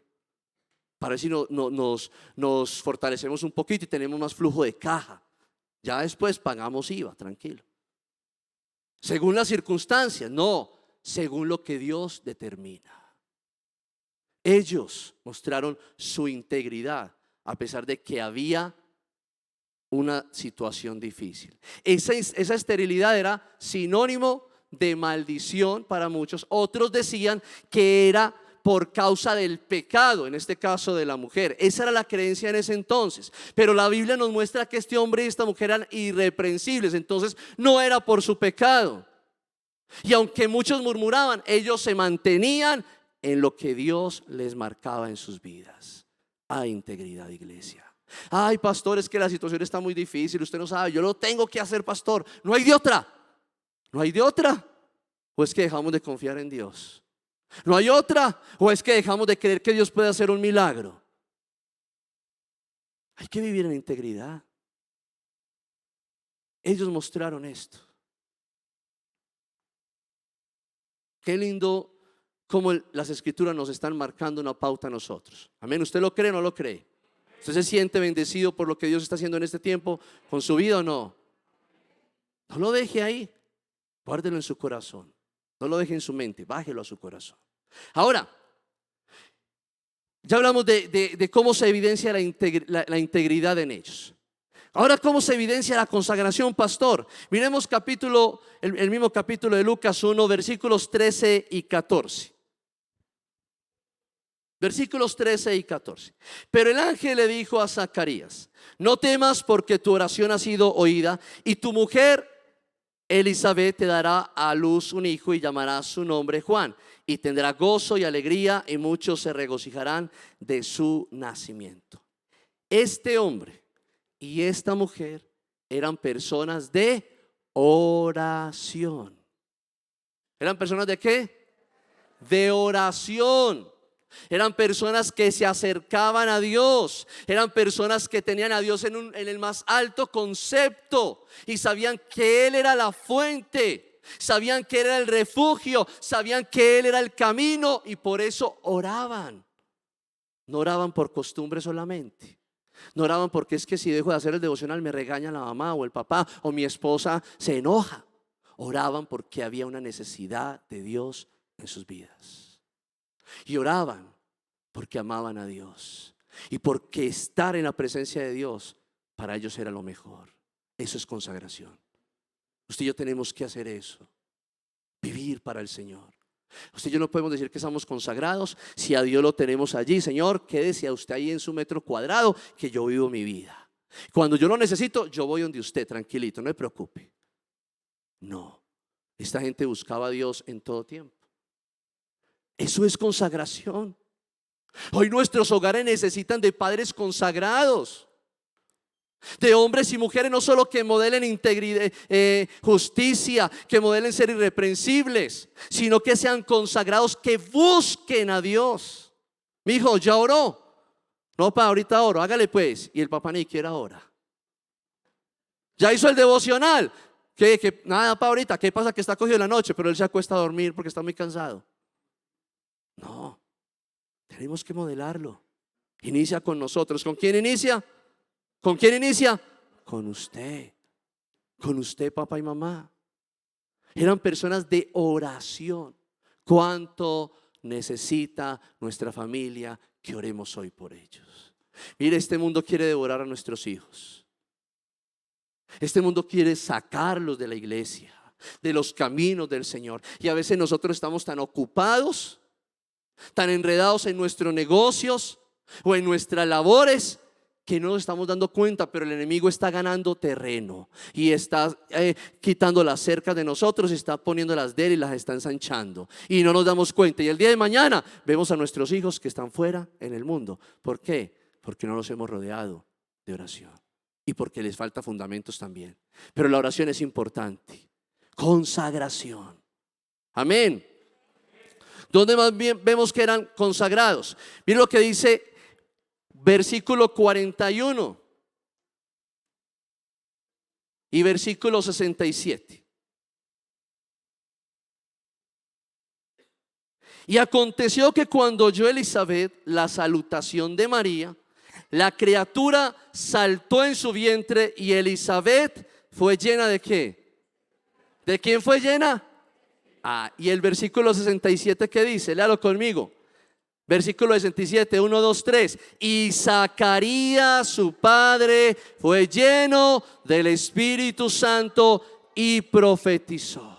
Para ver si nos fortalecemos un poquito y tenemos más flujo de caja. Ya después pagamos IVA, tranquilo. Según las circunstancias, no, según lo que Dios determina. Ellos mostraron su integridad a pesar de que había una situación difícil. Esa esterilidad era sinónimo de maldición para muchos. Otros decían que era por causa del pecado, en este caso de la mujer. Esa era la creencia en ese entonces. Pero la Biblia nos muestra que este hombre y esta mujer eran irreprensibles. Entonces no era por su pecado. Y aunque muchos murmuraban, ellos se mantenían en lo que Dios les marcaba en sus vidas. Hay integridad, iglesia. Ay, pastor, es que la situación está muy difícil. Usted no sabe, yo lo tengo que hacer, pastor. No hay de otra. No hay de otra. ¿O es que dejamos de confiar en Dios? No hay otra. ¿O es que dejamos de creer que Dios puede hacer un milagro? Hay que vivir en integridad. Ellos mostraron esto. Qué lindo cómo las escrituras nos están marcando una pauta a nosotros. Amén. ¿Usted lo cree o no lo cree? ¿Usted se siente bendecido por lo que Dios está haciendo en este tiempo con su vida o no? No lo deje ahí. Guárdelo en su corazón. No lo deje en su mente. Bájelo a su corazón. Ahora, ya hablamos de cómo se evidencia la integridad en ellos. Ahora, ¿cómo se evidencia la consagración, pastor? Miremos el mismo capítulo de Lucas 1, versículos 13 y 14. Versículos 13 y 14. Pero el ángel le dijo a Zacarías: no temas, porque tu oración ha sido oída, y tu mujer Elizabeth te dará a luz un hijo y llamará su nombre Juan, y tendrá gozo y alegría, y muchos se regocijarán de su nacimiento. Este hombre y esta mujer eran personas de oración. ¿Eran personas de qué? De oración. Eran personas que se acercaban a Dios. Eran personas que tenían a Dios en el más alto concepto, y sabían que Él era la fuente, sabían que Él era el refugio, sabían que Él era el camino, y por eso oraban. No oraban por costumbre solamente. No oraban porque es que si dejo de hacer el devocional me regaña la mamá o el papá o mi esposa se enoja. Oraban porque había una necesidad de Dios en sus vidas. Y oraban porque amaban a Dios, y porque estar en la presencia de Dios para ellos era lo mejor. Eso es consagración. Usted y yo tenemos que hacer eso. Vivir para el Señor. Usted y yo no podemos decir que estamos consagrados si a Dios lo tenemos allí. Señor, quédese a usted ahí en su metro cuadrado, que yo vivo mi vida. Cuando yo lo necesito, yo voy donde usted, tranquilito, no se preocupe. No, esta gente buscaba a Dios en todo tiempo. Eso es consagración. Hoy nuestros hogares necesitan de padres consagrados, de hombres y mujeres no solo que modelen integridad, justicia, que modelen ser irreprensibles, sino que sean consagrados, que busquen a Dios. Mi hijo, ¿ya oró? No, pa, ahorita oro, hágale pues. Y el papá ni siquiera ora. ¿Ya hizo el devocional? ¿Qué? Nada, pa, ahorita. ¿Qué pasa? Que está cogido en la noche, pero él se acuesta a dormir porque está muy cansado. No, tenemos que modelarlo. Inicia con nosotros. ¿Con quién inicia? ¿Con quién inicia? Con usted. Con usted, papá y mamá. Eran personas de oración. ¿Cuánto necesita nuestra familia que oremos hoy por ellos? Mire, este mundo quiere devorar a nuestros hijos. Este mundo quiere sacarlos de la iglesia, de los caminos del Señor. Y a veces nosotros estamos tan ocupados, tan enredados en nuestros negocios o en nuestras labores, que no nos estamos dando cuenta, pero el enemigo está ganando terreno y está quitando las cercas de nosotros, y está poniendo las de él y las está ensanchando, y no nos damos cuenta. Y el día de mañana vemos a nuestros hijos que están fuera en el mundo. ¿Por qué? Porque no los hemos rodeado de oración, y porque les falta fundamentos también. Pero la oración es importante. Consagración. Amén. ¿Dónde más bien vemos que eran consagrados? Miren lo que dice versículo 41 y versículo 67. Y aconteció que cuando oyó Elizabeth la salutación de María, la criatura saltó en su vientre, y Elizabeth fue llena ¿de qué? ¿De quién fue llena? Y el versículo 67, ¿qué dice? Léalo conmigo. Versículo 67, 1, 2, 3. Y Zacarías, su padre, fue lleno del Espíritu Santo y profetizó.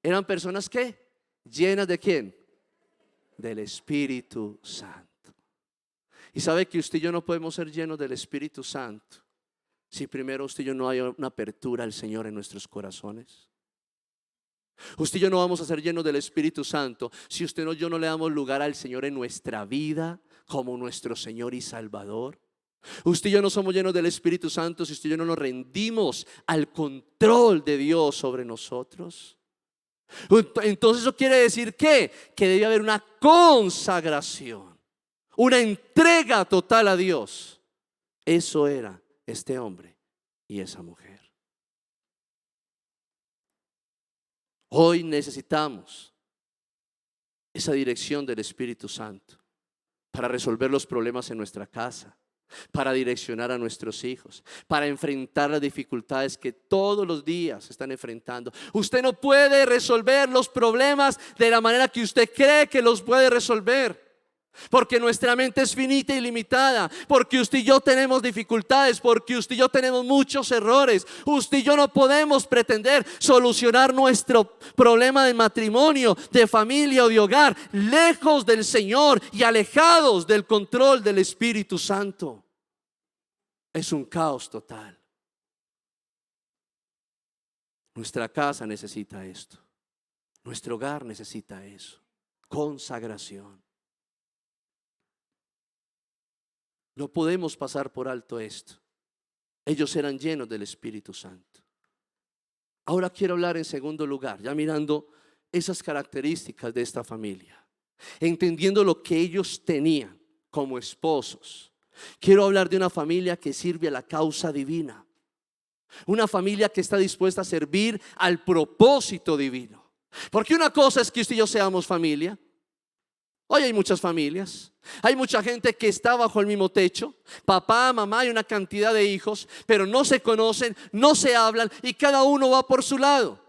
¿Eran personas qué? ¿Llenas de quién? Del Espíritu Santo. Y sabe que usted y yo no podemos ser llenos del Espíritu Santo si primero usted y yo no hay una apertura al Señor en nuestros corazones. Usted y yo no vamos a ser llenos del Espíritu Santo si usted y yo no le damos lugar al Señor en nuestra vida como nuestro Señor y Salvador. Usted y yo no somos llenos del Espíritu Santo si usted y yo no nos rendimos al control de Dios sobre nosotros. Entonces eso quiere decir que debe haber una consagración, una entrega total a Dios. Eso era este hombre y esa mujer. Hoy necesitamos esa dirección del Espíritu Santo para resolver los problemas en nuestra casa, para direccionar a nuestros hijos, para enfrentar las dificultades que todos los días se están enfrentando. Usted no puede resolver los problemas de la manera que usted cree que los puede resolver, porque nuestra mente es finita y limitada, porque usted y yo tenemos dificultades, porque usted y yo tenemos muchos errores. Usted y yo no podemos pretender solucionar nuestro problema de matrimonio, de familia o de hogar lejos del Señor y alejados del control del Espíritu Santo. Es un caos total. Nuestra casa necesita esto, nuestro hogar necesita eso, consagración. No podemos pasar por alto esto. Ellos eran llenos del Espíritu Santo. Ahora quiero hablar en segundo lugar, ya mirando esas características de esta familia, entendiendo lo que ellos tenían como esposos. Quiero hablar de una familia que sirve a la causa divina, una familia que está dispuesta a servir al propósito divino. Porque una cosa es que usted y yo seamos familia. Hoy hay muchas familias, hay mucha gente que está bajo el mismo techo, papá, mamá y una cantidad de hijos, pero no se conocen, no se hablan y cada uno va por su lado.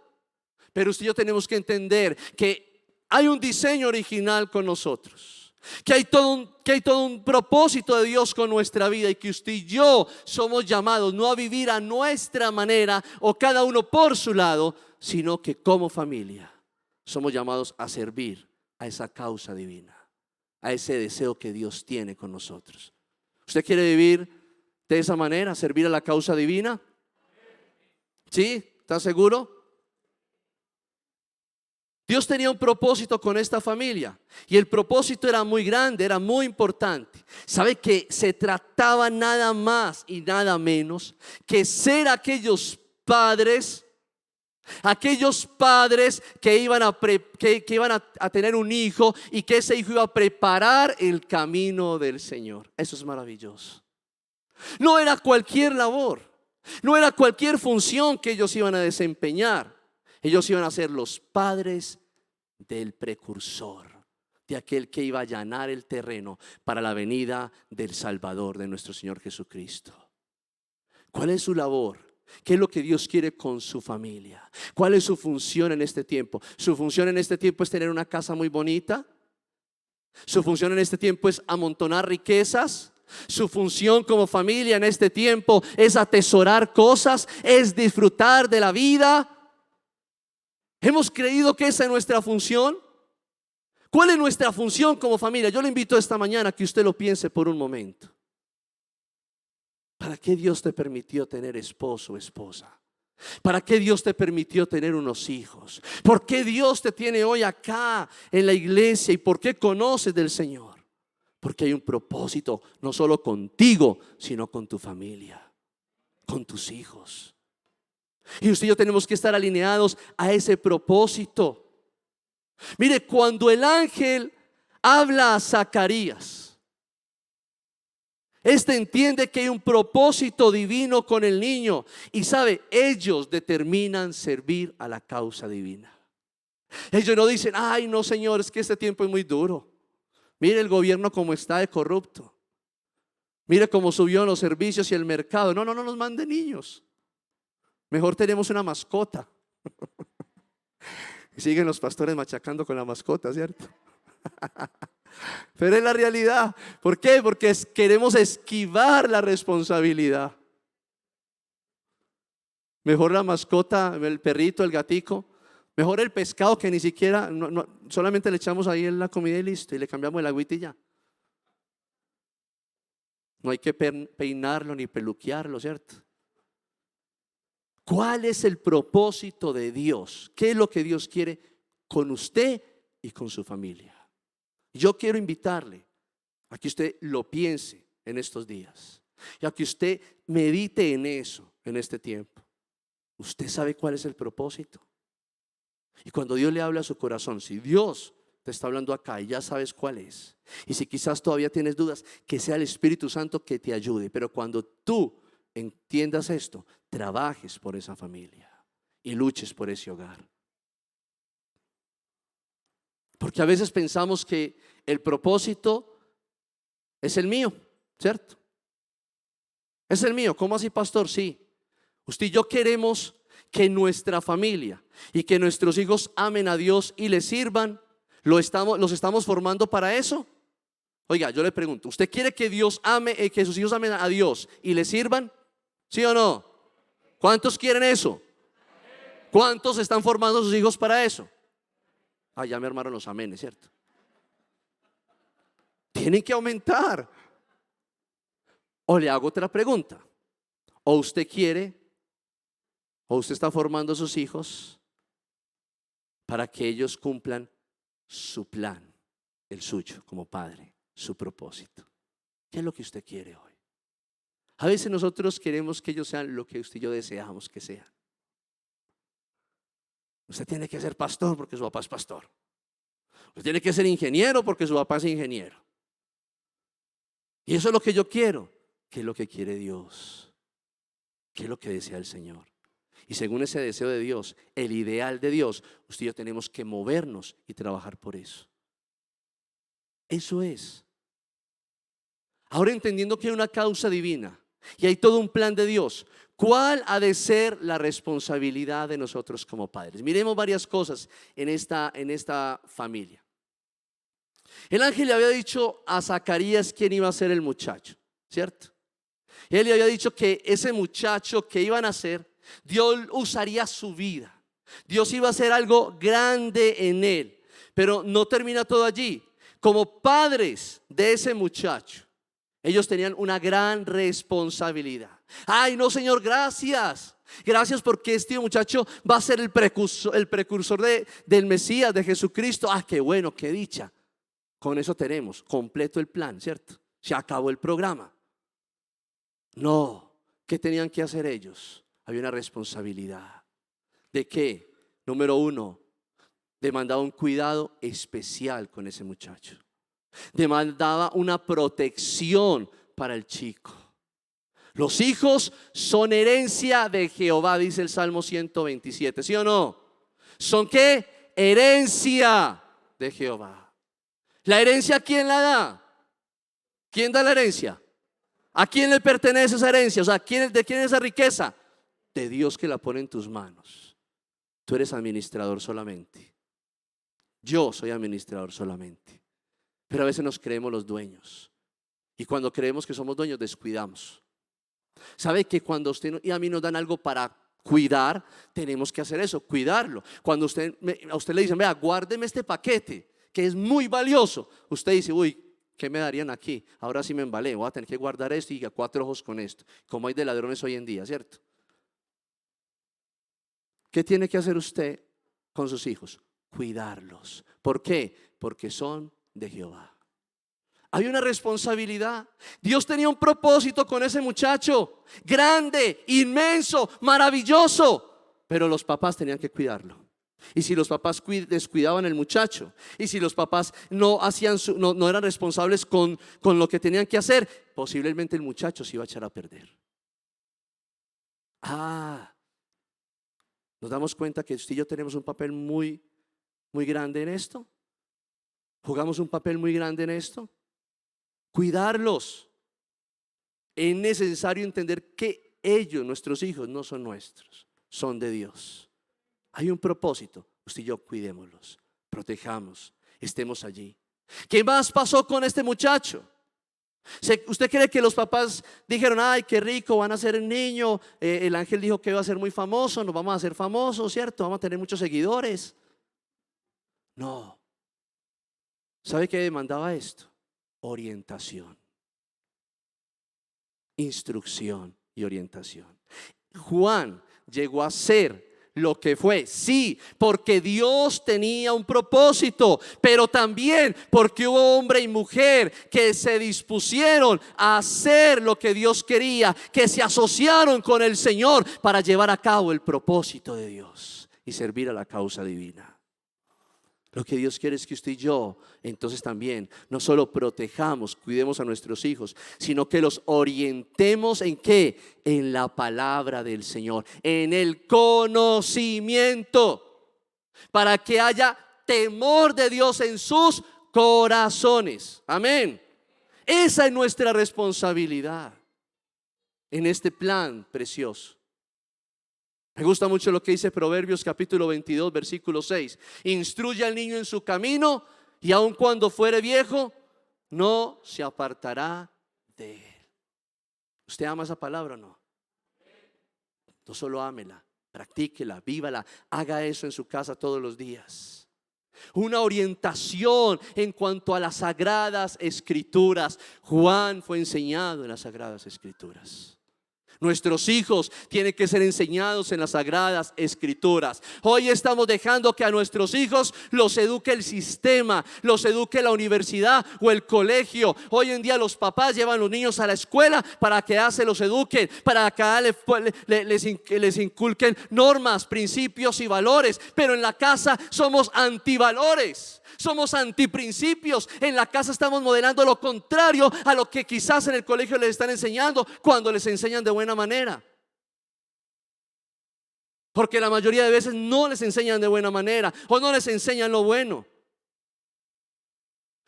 Pero usted y yo tenemos que entender que hay un diseño original con nosotros, que hay todo un propósito de Dios con nuestra vida, y que usted y yo somos llamados no a vivir a nuestra manera o cada uno por su lado, sino que como familia somos llamados a servir a esa causa divina, a ese deseo que Dios tiene con nosotros. ¿Usted quiere vivir de esa manera, servir a la causa divina? ¿Sí? ¿Está seguro? Dios tenía un propósito con esta familia, y el propósito era muy grande, era muy importante. ¿Sabe que se trataba nada más y nada menos que ser aquellos padres que iban a tener un hijo, y que ese hijo iba a preparar el camino del Señor? Eso es maravilloso. No era cualquier labor, no era cualquier función que ellos iban a desempeñar. Ellos iban a ser los padres del precursor, de aquel que iba a allanar el terreno para la venida del Salvador, de nuestro Señor Jesucristo. ¿Cuál es su labor? ¿Qué es lo que Dios quiere con su familia? ¿Cuál es su función en este tiempo? Su función en este tiempo es tener una casa muy bonita. Su función en este tiempo es amontonar riquezas. Su función como familia en este tiempo es atesorar cosas, es disfrutar de la vida. ¿Hemos creído que esa es nuestra función? ¿Cuál es nuestra función como familia? Yo le invito esta mañana a que usted lo piense por un momento. ¿Para qué Dios te permitió tener esposo o esposa? ¿Para qué Dios te permitió tener unos hijos? ¿Por qué Dios te tiene hoy acá en la iglesia? ¿Y por qué conoces del Señor? Porque hay un propósito, no solo contigo, sino con tu familia, con tus hijos. Y usted y yo tenemos que estar alineados a ese propósito. Mire, cuando el ángel habla a Zacarías, este entiende que hay un propósito divino con el niño, y sabe, ellos determinan servir a la causa divina. Ellos no dicen: ay no, Señor, es que este tiempo es muy duro. Mire el gobierno como está de corrupto. Mire cómo subió los servicios y el mercado. No nos mande niños. Mejor tenemos una mascota. Y siguen los pastores machacando con la mascota, ¿cierto? Pero es la realidad. ¿Por qué? Porque queremos esquivar la responsabilidad. Mejor la mascota, el perrito, el gatico. Mejor el pescado que ni siquiera, solamente le echamos ahí en la comida y listo. Y le cambiamos el agüita y ya. No hay que peinarlo ni peluquearlo, ¿cierto? ¿Cuál es el propósito de Dios? ¿Qué es lo que Dios quiere con usted y con su familia? Yo quiero invitarle a que usted lo piense en estos días y a que usted medite en eso en este tiempo. ¿Usted sabe cuál es el propósito? Y cuando Dios le habla a su corazón, si Dios te está hablando acá y ya sabes cuál es, y si quizás todavía tienes dudas, que sea el Espíritu Santo que te ayude. Pero cuando tú entiendas esto, trabajes por esa familia y luches por ese hogar. Porque a veces pensamos que el propósito es el mío, ¿cierto? Es el mío. ¿Cómo así, pastor? Sí. Usted y yo queremos que nuestra familia y que nuestros hijos amen a Dios y le sirvan. ¿Los estamos formando para eso? Oiga, yo le pregunto, ¿usted quiere que Dios que sus hijos amen a Dios y le sirvan? ¿Sí o no? ¿Cuántos quieren eso? ¿Cuántos están formando a sus hijos para eso? Ya me armaron los amenes, ¿cierto? Tienen que aumentar. O le hago otra pregunta. ¿O usted quiere, o usted está formando a sus hijos para que ellos cumplan su plan, el suyo como padre, su propósito? ¿Qué es lo que usted quiere hoy? A veces nosotros queremos que ellos sean lo que usted y yo deseamos que sean. Usted tiene que ser pastor porque su papá es pastor. Usted tiene que ser ingeniero porque su papá es ingeniero. Y eso es lo que yo quiero. ¿Qué es lo que quiere Dios? ¿Qué es lo que desea el Señor? Y según ese deseo de Dios, el ideal de Dios, usted y yo tenemos que movernos y trabajar por eso. Eso es. Ahora, entendiendo que hay una causa divina y hay todo un plan de Dios, ¿cuál ha de ser la responsabilidad de nosotros como padres? Miremos varias cosas en esta familia. El ángel le había dicho a Zacarías quién iba a ser el muchacho, ¿cierto? Él le había dicho que ese muchacho que iban a hacer, Dios usaría su vida. Dios iba a hacer algo grande en él. Pero no termina todo allí. Como padres de ese muchacho, ellos tenían una gran responsabilidad. Ay, no, Señor, gracias. Gracias porque este muchacho va a ser el precursor del Mesías, de Jesucristo. Qué bueno, qué dicha. Con eso tenemos completo el plan, ¿cierto? Se acabó el programa. No, ¿qué tenían que hacer ellos? Había una responsabilidad. ¿De qué? Número uno, demandaba un cuidado especial con ese muchacho. Demandaba una protección para el chico. Los hijos son herencia de Jehová, dice el Salmo 127, ¿sí o no? ¿Son qué? Herencia de Jehová. ¿La herencia quién la da? ¿Quién da la herencia? ¿A quién le pertenece esa herencia? O sea, ¿de quién es esa riqueza? De Dios que la pone en tus manos. Tú eres administrador solamente. Yo soy administrador solamente. Pero a veces nos creemos los dueños. Y cuando creemos que somos dueños, descuidamos. ¿Sabe que cuando usted y a mí nos dan algo para cuidar, tenemos que hacer eso, cuidarlo? Cuando a usted le dicen, vea, guárdeme este paquete que es muy valioso, usted dice, uy, ¿qué me darían aquí? Ahora sí me embalé, voy a tener que guardar esto y a cuatro ojos con esto. Como hay de ladrones hoy en día, ¿cierto? ¿Qué tiene que hacer usted con sus hijos? Cuidarlos. ¿Por qué? Porque son de Jehová. Hay una responsabilidad. Dios tenía un propósito con ese muchacho, grande, inmenso, maravilloso, pero los papás tenían que cuidarlo. Y si los papás descuidaban al muchacho, y si los papás no eran responsables con lo que tenían que hacer, posiblemente el muchacho se iba a echar a perder. Nos damos cuenta que usted y yo tenemos un papel muy, muy grande en esto. Jugamos un papel muy grande en esto. Cuidarlos. Es necesario entender que ellos, nuestros hijos, no son nuestros, son de Dios. Hay un propósito. Usted y yo cuidémoslos, protejamos, estemos allí. ¿Qué más pasó con este muchacho? ¿Usted cree que los papás dijeron, ay, qué rico, van a ser el niño? El ángel dijo que iba a ser muy famoso, nos vamos a hacer famosos, ¿cierto? Vamos a tener muchos seguidores. No. ¿Sabe qué demandaba esto? Orientación, instrucción y orientación. Juan llegó a ser lo que fue, sí, porque Dios tenía un propósito, pero también porque hubo hombre y mujer que se dispusieron a hacer lo que Dios quería, que se asociaron con el Señor para llevar a cabo el propósito de Dios y servir a la causa divina. Lo que Dios quiere es que usted y yo entonces también no solo protejamos, cuidemos a nuestros hijos, sino que los orientemos ¿en qué? En la palabra del Señor, en el conocimiento, para que haya temor de Dios en sus corazones. Amén. Esa es nuestra responsabilidad en este plan precioso. Me gusta mucho lo que dice Proverbios capítulo 22 versículo 6. Instruye al niño en su camino y aun cuando fuere viejo no se apartará de él. ¿Usted ama esa palabra o no? No solo ámela, practíquela, vívala, haga eso en su casa todos los días. Una orientación en cuanto a las sagradas escrituras. Juan fue enseñado en las sagradas escrituras. Nuestros hijos tienen que ser enseñados en las sagradas escrituras. Hoy estamos dejando que a nuestros hijos los eduque el sistema, los eduque la universidad o el colegio. Hoy en día los papás llevan a los niños a la escuela para que se los eduquen, para que les inculquen normas, principios y valores. Pero en la casa somos antivalores. Somos antiprincipios. En la casa estamos modelando lo contrario a lo que quizás en el colegio les están enseñando, cuando les enseñan de buena manera. Porque la mayoría de veces no les enseñan de buena manera o no les enseñan lo bueno.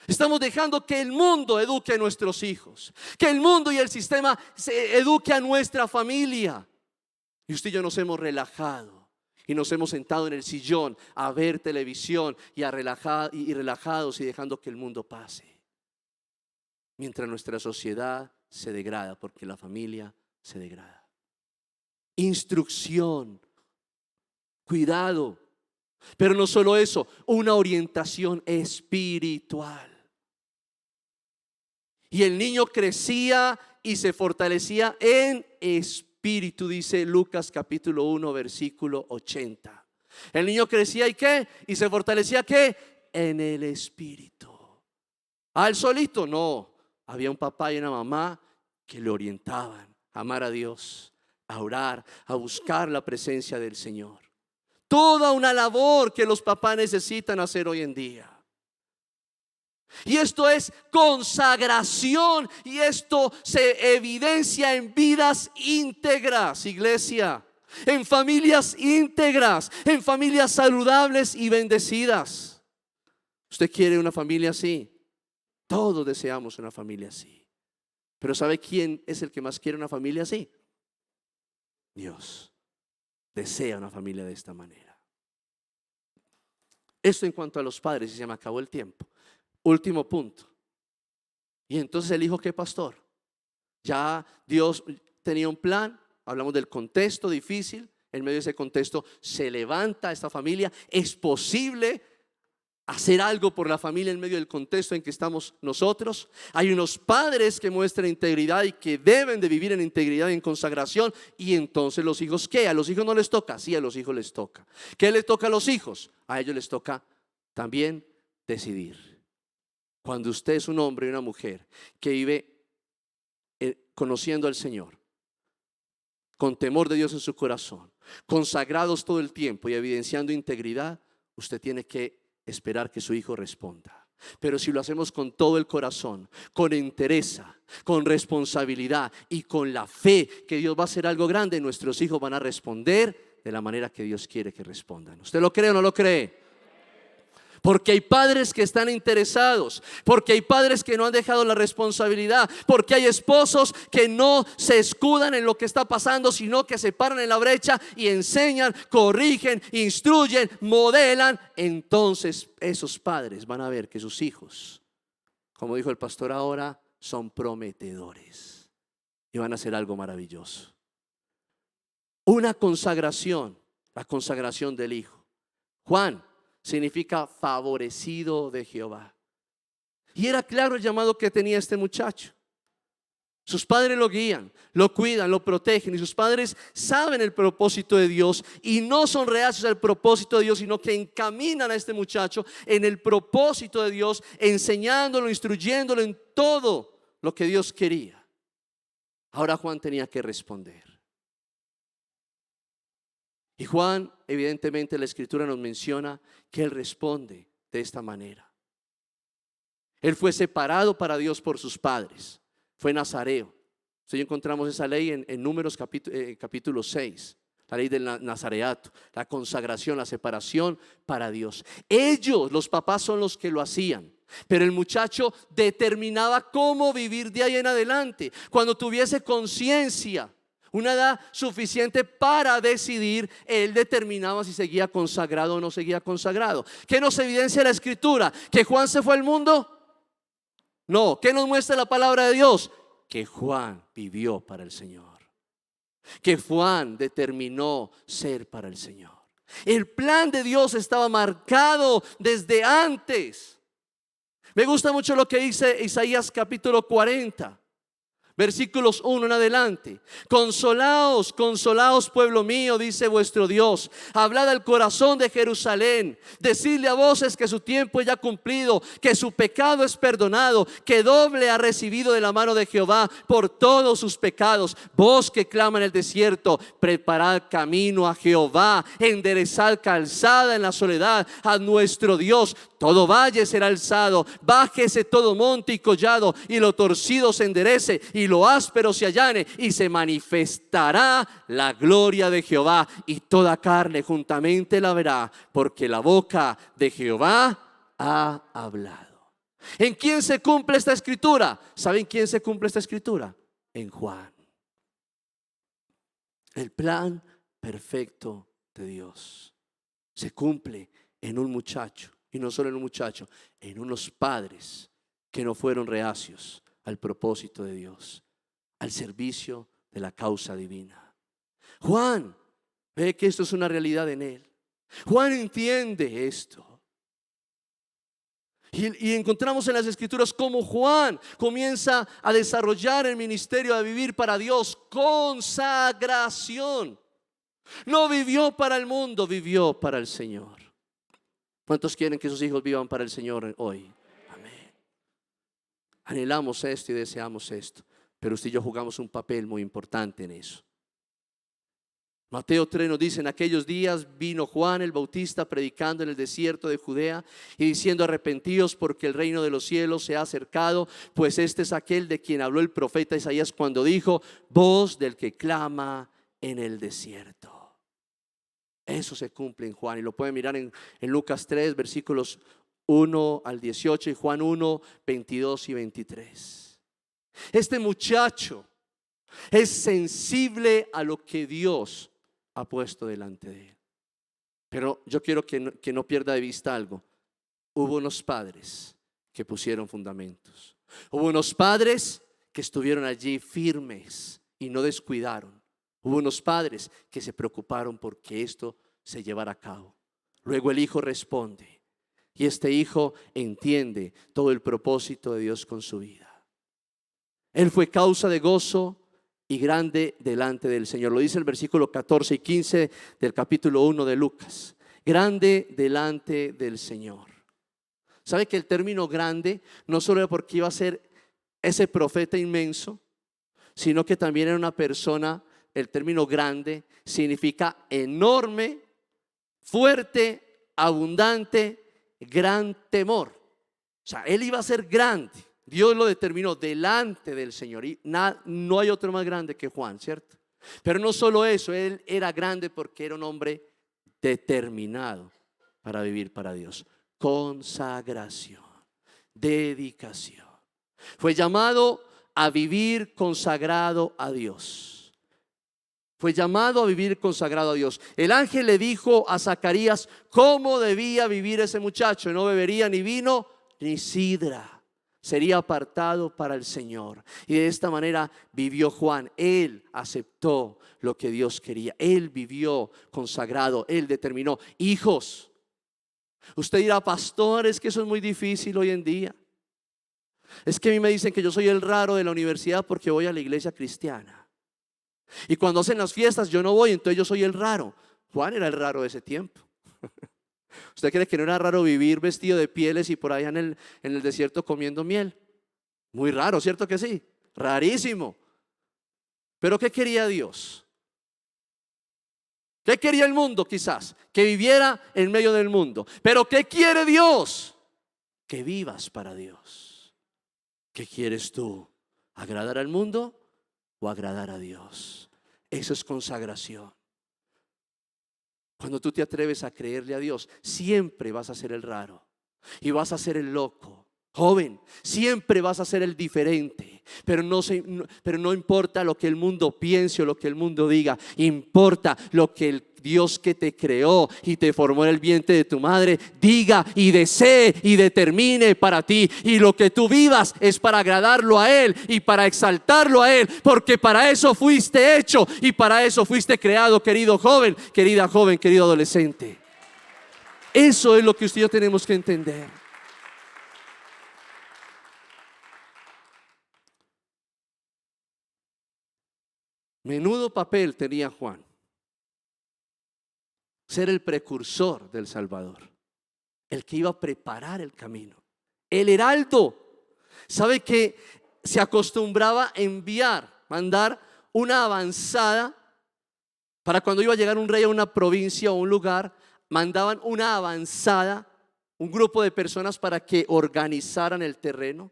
Estamos dejando que el mundo eduque a nuestros hijos, que el mundo y el sistema se eduque a nuestra familia. Y usted y yo nos hemos relajado y nos hemos sentado en el sillón a ver televisión y relajados y dejando que el mundo pase, mientras nuestra sociedad se degrada, porque la familia se degrada. Instrucción, cuidado, pero no solo eso, una orientación espiritual. Y el niño crecía y se fortalecía en espíritu, dice Lucas capítulo 1 versículo 80. El niño crecía y ¿qué? Y se fortalecía ¿qué? En el espíritu. ¿Al solito? No, había un papá y una mamá que le orientaban a amar a Dios, a orar, a buscar la presencia del Señor. Toda una labor que los papás necesitan hacer hoy en día. Y esto es consagración, y esto se evidencia en vidas íntegras, iglesia, en familias íntegras, en familias saludables y bendecidas. ¿Usted quiere una familia así? Todos deseamos una familia así. Pero ¿sabe quién es el que más quiere una familia así? Dios desea una familia de esta manera. Esto en cuanto a los padres, y se me acabó el tiempo. Último punto. Y entonces el hijo, ¿qué, pastor? Ya Dios tenía un plan. Hablamos del contexto difícil. En medio de ese contexto se levanta esta familia. Es posible hacer algo por la familia en medio del contexto en que estamos nosotros. Hay unos padres que muestran integridad y que deben de vivir en integridad y en consagración. Y entonces los hijos, ¿qué? ¿A los hijos no les toca? Sí, a los hijos les toca. ¿Qué les toca a los hijos? A ellos les toca también decidir. Cuando usted es un hombre y una mujer que vive conociendo al Señor, con temor de Dios en su corazón, consagrados todo el tiempo y evidenciando integridad, usted tiene que esperar que su hijo responda. Pero si lo hacemos con todo el corazón, con entereza, con responsabilidad y con la fe que Dios va a hacer algo grande, nuestros hijos van a responder de la manera que Dios quiere que respondan. ¿Usted lo cree o no lo cree? Porque hay padres que están interesados, porque hay padres que no han dejado la responsabilidad, porque hay esposos que no se escudan en lo que está pasando, sino que se paran en la brecha y enseñan, corrigen, instruyen, modelan. Entonces esos padres van a ver que sus hijos como dijo el pastor ahora, son prometedores y van a hacer algo maravilloso. Una consagración, la consagración del Hijo. Juan significa favorecido de Jehová. Y era claro el llamado que tenía este muchacho. Sus padres lo guían, lo cuidan, lo protegen, y sus padres saben el propósito de Dios y no son reacios al propósito de Dios, sino que encaminan a este muchacho en el propósito de Dios, enseñándolo, instruyéndolo en todo lo que Dios quería. Ahora Juan tenía que responder. Y Juan, evidentemente, la Escritura nos menciona que él responde de esta manera. Él fue separado para Dios por sus padres. Fue nazareo. Entonces encontramos esa ley en Números capítulo 6. La ley del nazareato, la consagración, la separación para Dios. Ellos, los papás, son los que lo hacían. Pero el muchacho determinaba cómo vivir de ahí en adelante. Cuando tuviese conciencia, una edad suficiente para decidir, él determinaba si seguía consagrado o no seguía consagrado. ¿Qué nos evidencia la Escritura? ¿Que Juan se fue al mundo? No. ¿Qué nos muestra la palabra de Dios? Que Juan vivió para el Señor, que Juan determinó ser para el Señor. El plan de Dios estaba marcado desde antes. Me gusta mucho lo que dice Isaías capítulo 40, versículos 1 en adelante. Consolaos, consolaos, pueblo mío, dice vuestro Dios. Hablad al corazón de Jerusalén. Decidle a voces que su tiempo es ya cumplido, que su pecado es perdonado, que doble ha recibido de la mano de Jehová por todos sus pecados. Vos que clama en el desierto, preparad camino a Jehová, enderezad calzada en la soledad a nuestro Dios. Todo valle será alzado, bájese todo monte y collado, y lo torcido se enderece, y lo áspero se allane, y se manifestará la gloria de Jehová, y toda carne juntamente la verá, porque la boca de Jehová ha hablado. ¿En quién se cumple esta escritura? ¿Saben quién se cumple esta escritura? En Juan. El plan perfecto de Dios se cumple en un muchacho. Y no solo en un muchacho, en unos padres que no fueron reacios al propósito de Dios, al servicio de la causa divina. Juan ve que esto es una realidad en él. Juan entiende esto. Y encontramos en las Escrituras cómo Juan comienza a desarrollar el ministerio de vivir para Dios. Consagración. No vivió para el mundo, vivió para el Señor. ¿Cuántos quieren que sus hijos vivan para el Señor hoy? Amén. Anhelamos esto y deseamos esto, pero usted y yo jugamos un papel muy importante en eso. Mateo 3 nos dice: en aquellos días vino Juan el Bautista predicando en el desierto de Judea y diciendo: arrepentíos, porque el reino de los cielos se ha acercado. Pues este es aquel de quien habló el profeta Isaías cuando dijo: voz del que clama en el desierto. Eso se cumple en Juan, y lo pueden mirar en Lucas 3 versículos 1 al 18 y Juan 1, 22 y 23. Este muchacho es sensible a lo que Dios ha puesto delante de él. Pero yo quiero que no pierda de vista algo. Hubo unos padres que pusieron fundamentos. Hubo unos padres que estuvieron allí firmes y no descuidaron. Hubo unos padres que se preocuparon porque esto se llevara a cabo. Luego el hijo responde, y este hijo entiende todo el propósito de Dios con su vida. Él fue causa de gozo y grande delante del Señor. Lo dice el versículo 14 y 15 del capítulo 1 de Lucas. Grande delante del Señor. ¿Sabe que el término grande no solo era porque iba a ser ese profeta inmenso, sino que también era una persona? El término grande significa enorme, fuerte, abundante, gran temor. O sea, él iba a ser grande. Dios lo determinó delante del Señor. Y no hay otro más grande que Juan, ¿cierto? Pero no solo eso, él era grande porque era un hombre determinado para vivir para Dios. Consagración, dedicación. Fue llamado a vivir consagrado a Dios. Fue llamado a vivir consagrado a Dios. El ángel le dijo a Zacarías cómo debía vivir ese muchacho. No bebería ni vino ni sidra. sería apartado para el Señor. Y de esta manera vivió Juan. Él aceptó lo que Dios quería. Él vivió consagrado. Él determinó. Hijos, usted dirá, pastor, es que eso es muy difícil hoy en día. Es que a mí me dicen que yo soy el raro de la universidad porque voy a la iglesia cristiana. Y cuando hacen las fiestas yo no voy, entonces yo soy el raro. Juan era el raro de ese tiempo. ¿Usted cree que no era raro vivir vestido de pieles y por allá en el desierto comiendo miel? Muy raro, ¿cierto que sí? Rarísimo. Pero ¿qué quería Dios? ¿Qué quería el mundo quizás? Que viviera en medio del mundo. Pero ¿qué quiere Dios? Que vivas para Dios. ¿Qué quieres tú? ¿Agradar al mundo o agradar a Dios? Eso es consagración. Cuando tú te atreves a creerle a Dios, siempre vas a ser el raro y vas a ser el loco. Joven, siempre vas a ser el diferente, pero no importa lo que el mundo piense o lo que el mundo diga, importa lo que el Dios que te creó y te formó en el vientre de tu madre diga y desee y determine para ti. Y lo que tú vivas es para agradarlo a Él y para exaltarlo a Él, porque para eso fuiste hecho y para eso fuiste creado, querido joven, querido adolescente. Eso es lo que usted y yo tenemos que entender. Menudo papel tenía Juan. Ser el precursor del Salvador, el que iba a preparar el camino, el heraldo. ¿Sabe que se acostumbraba a mandar una avanzada para cuando iba a llegar un rey a una provincia o un lugar? Mandaban una avanzada, un grupo de personas para que organizaran el terreno,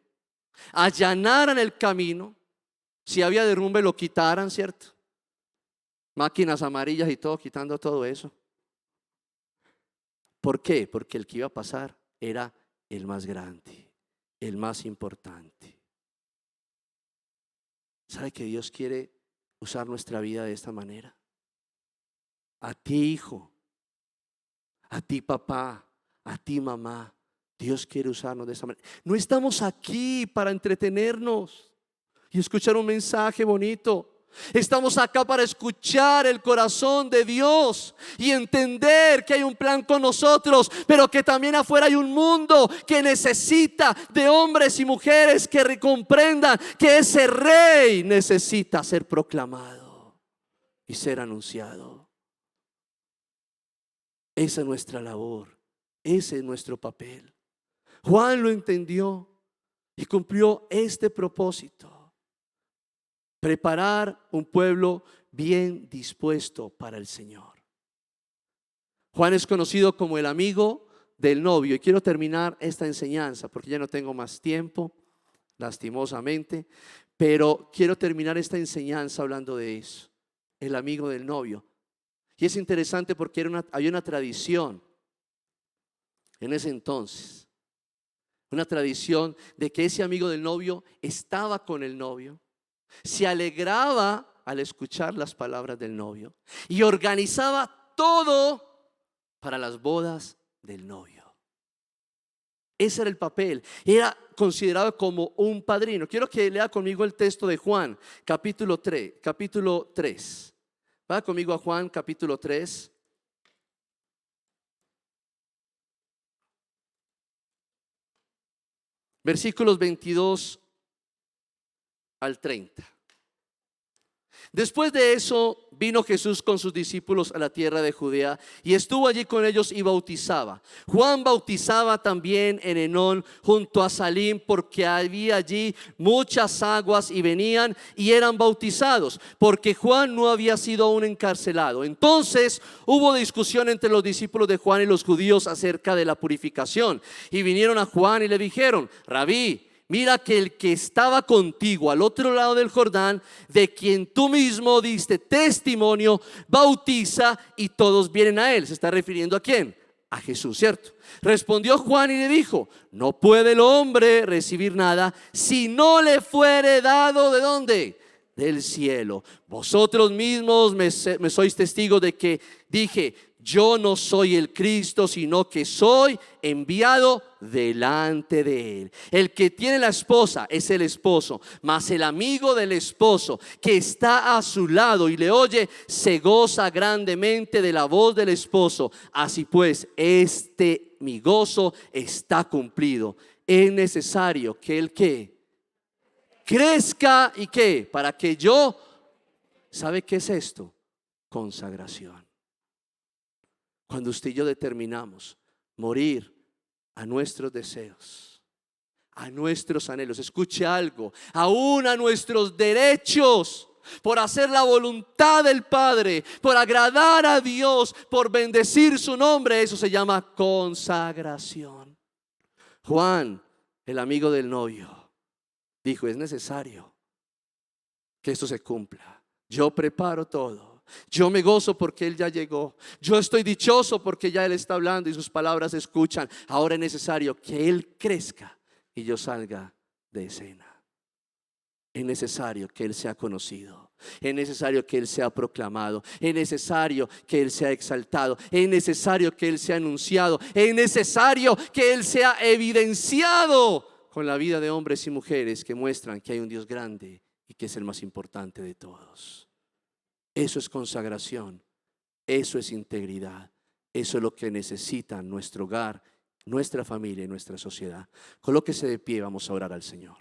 allanaran el camino. Si había derrumbe lo quitaran, ¿cierto? Máquinas amarillas y todo, quitando todo eso. ¿Por qué? Porque el que iba a pasar era el más grande, el más importante. ¿Sabe que Dios quiere usar nuestra vida de esta manera? A ti, hijo, a ti, papá, a ti, mamá, Dios quiere usarnos de esta manera. No estamos aquí para entretenernos y escuchar un mensaje bonito. Estamos acá para escuchar el corazón de Dios y entender que hay un plan con nosotros, pero que también afuera hay un mundo que necesita de hombres y mujeres que comprendan que ese rey necesita ser proclamado y ser anunciado. Esa es nuestra labor, ese es nuestro papel. Juan lo entendió y cumplió este propósito: preparar un pueblo bien dispuesto para el Señor. Juan es conocido como el amigo del novio. Y quiero terminar esta enseñanza porque ya no tengo más tiempo, lastimosamente. Pero quiero terminar esta enseñanza hablando de eso, el amigo del novio. Y es interesante porque había una tradición en ese entonces. Una tradición de que ese amigo del novio estaba con el novio, se alegraba al escuchar las palabras del novio y organizaba todo para las bodas del novio. Ese era el papel. Era considerado como un padrino. Quiero que lea conmigo el texto de Juan, capítulo 3. Va conmigo a Juan, capítulo 3. Versículos 22 al 30. Después de eso vino Jesús con sus discípulos a la tierra de Judea y estuvo allí con ellos y bautizaba. Juan bautizaba también en Enón junto a Salim, porque había allí muchas aguas y venían y eran bautizados, porque Juan no había sido aún encarcelado. Entonces hubo discusión entre los discípulos de Juan y los judíos acerca de la purificación, y vinieron a Juan y le dijeron: Rabí, mira que el que estaba contigo al otro lado del Jordán, de quien tú mismo diste testimonio, bautiza y todos vienen a él. ¿Se está refiriendo a quién? A Jesús, ¿cierto? Respondió Juan y le dijo: no puede el hombre recibir nada si no le fuere dado ¿de dónde? Del cielo. Vosotros mismos me sois testigos de que dije: yo no soy el Cristo, sino que soy enviado delante de Él. El que tiene la esposa es el esposo, mas el amigo del esposo que está a su lado y le oye, se goza grandemente de la voz del esposo. Así pues, mi gozo está cumplido. Es necesario que el que crezca y que para que yo, ¿sabe qué es esto? Consagración. Cuando usted y yo determinamos morir a nuestros deseos, a nuestros anhelos, escuche algo, aún a nuestros derechos, por hacer la voluntad del Padre, por agradar a Dios, por bendecir su nombre, eso se llama consagración. Juan, el amigo del novio, dijo: es necesario que esto se cumpla. Yo preparo todo. Yo me gozo porque Él ya llegó. Yo estoy dichoso porque ya Él está hablando y sus palabras se escuchan. Ahora es necesario que Él crezca y yo salga de escena. Es necesario que Él sea conocido. Es necesario que Él sea proclamado. Es necesario que Él sea exaltado. Es necesario que Él sea anunciado. Es necesario que Él sea evidenciado con la vida de hombres y mujeres que muestran que hay un Dios grande y que es el más importante de todos. Eso es consagración, eso es integridad, eso es lo que necesita nuestro hogar, nuestra familia y nuestra sociedad. Colóquese de pie, vamos a orar al Señor.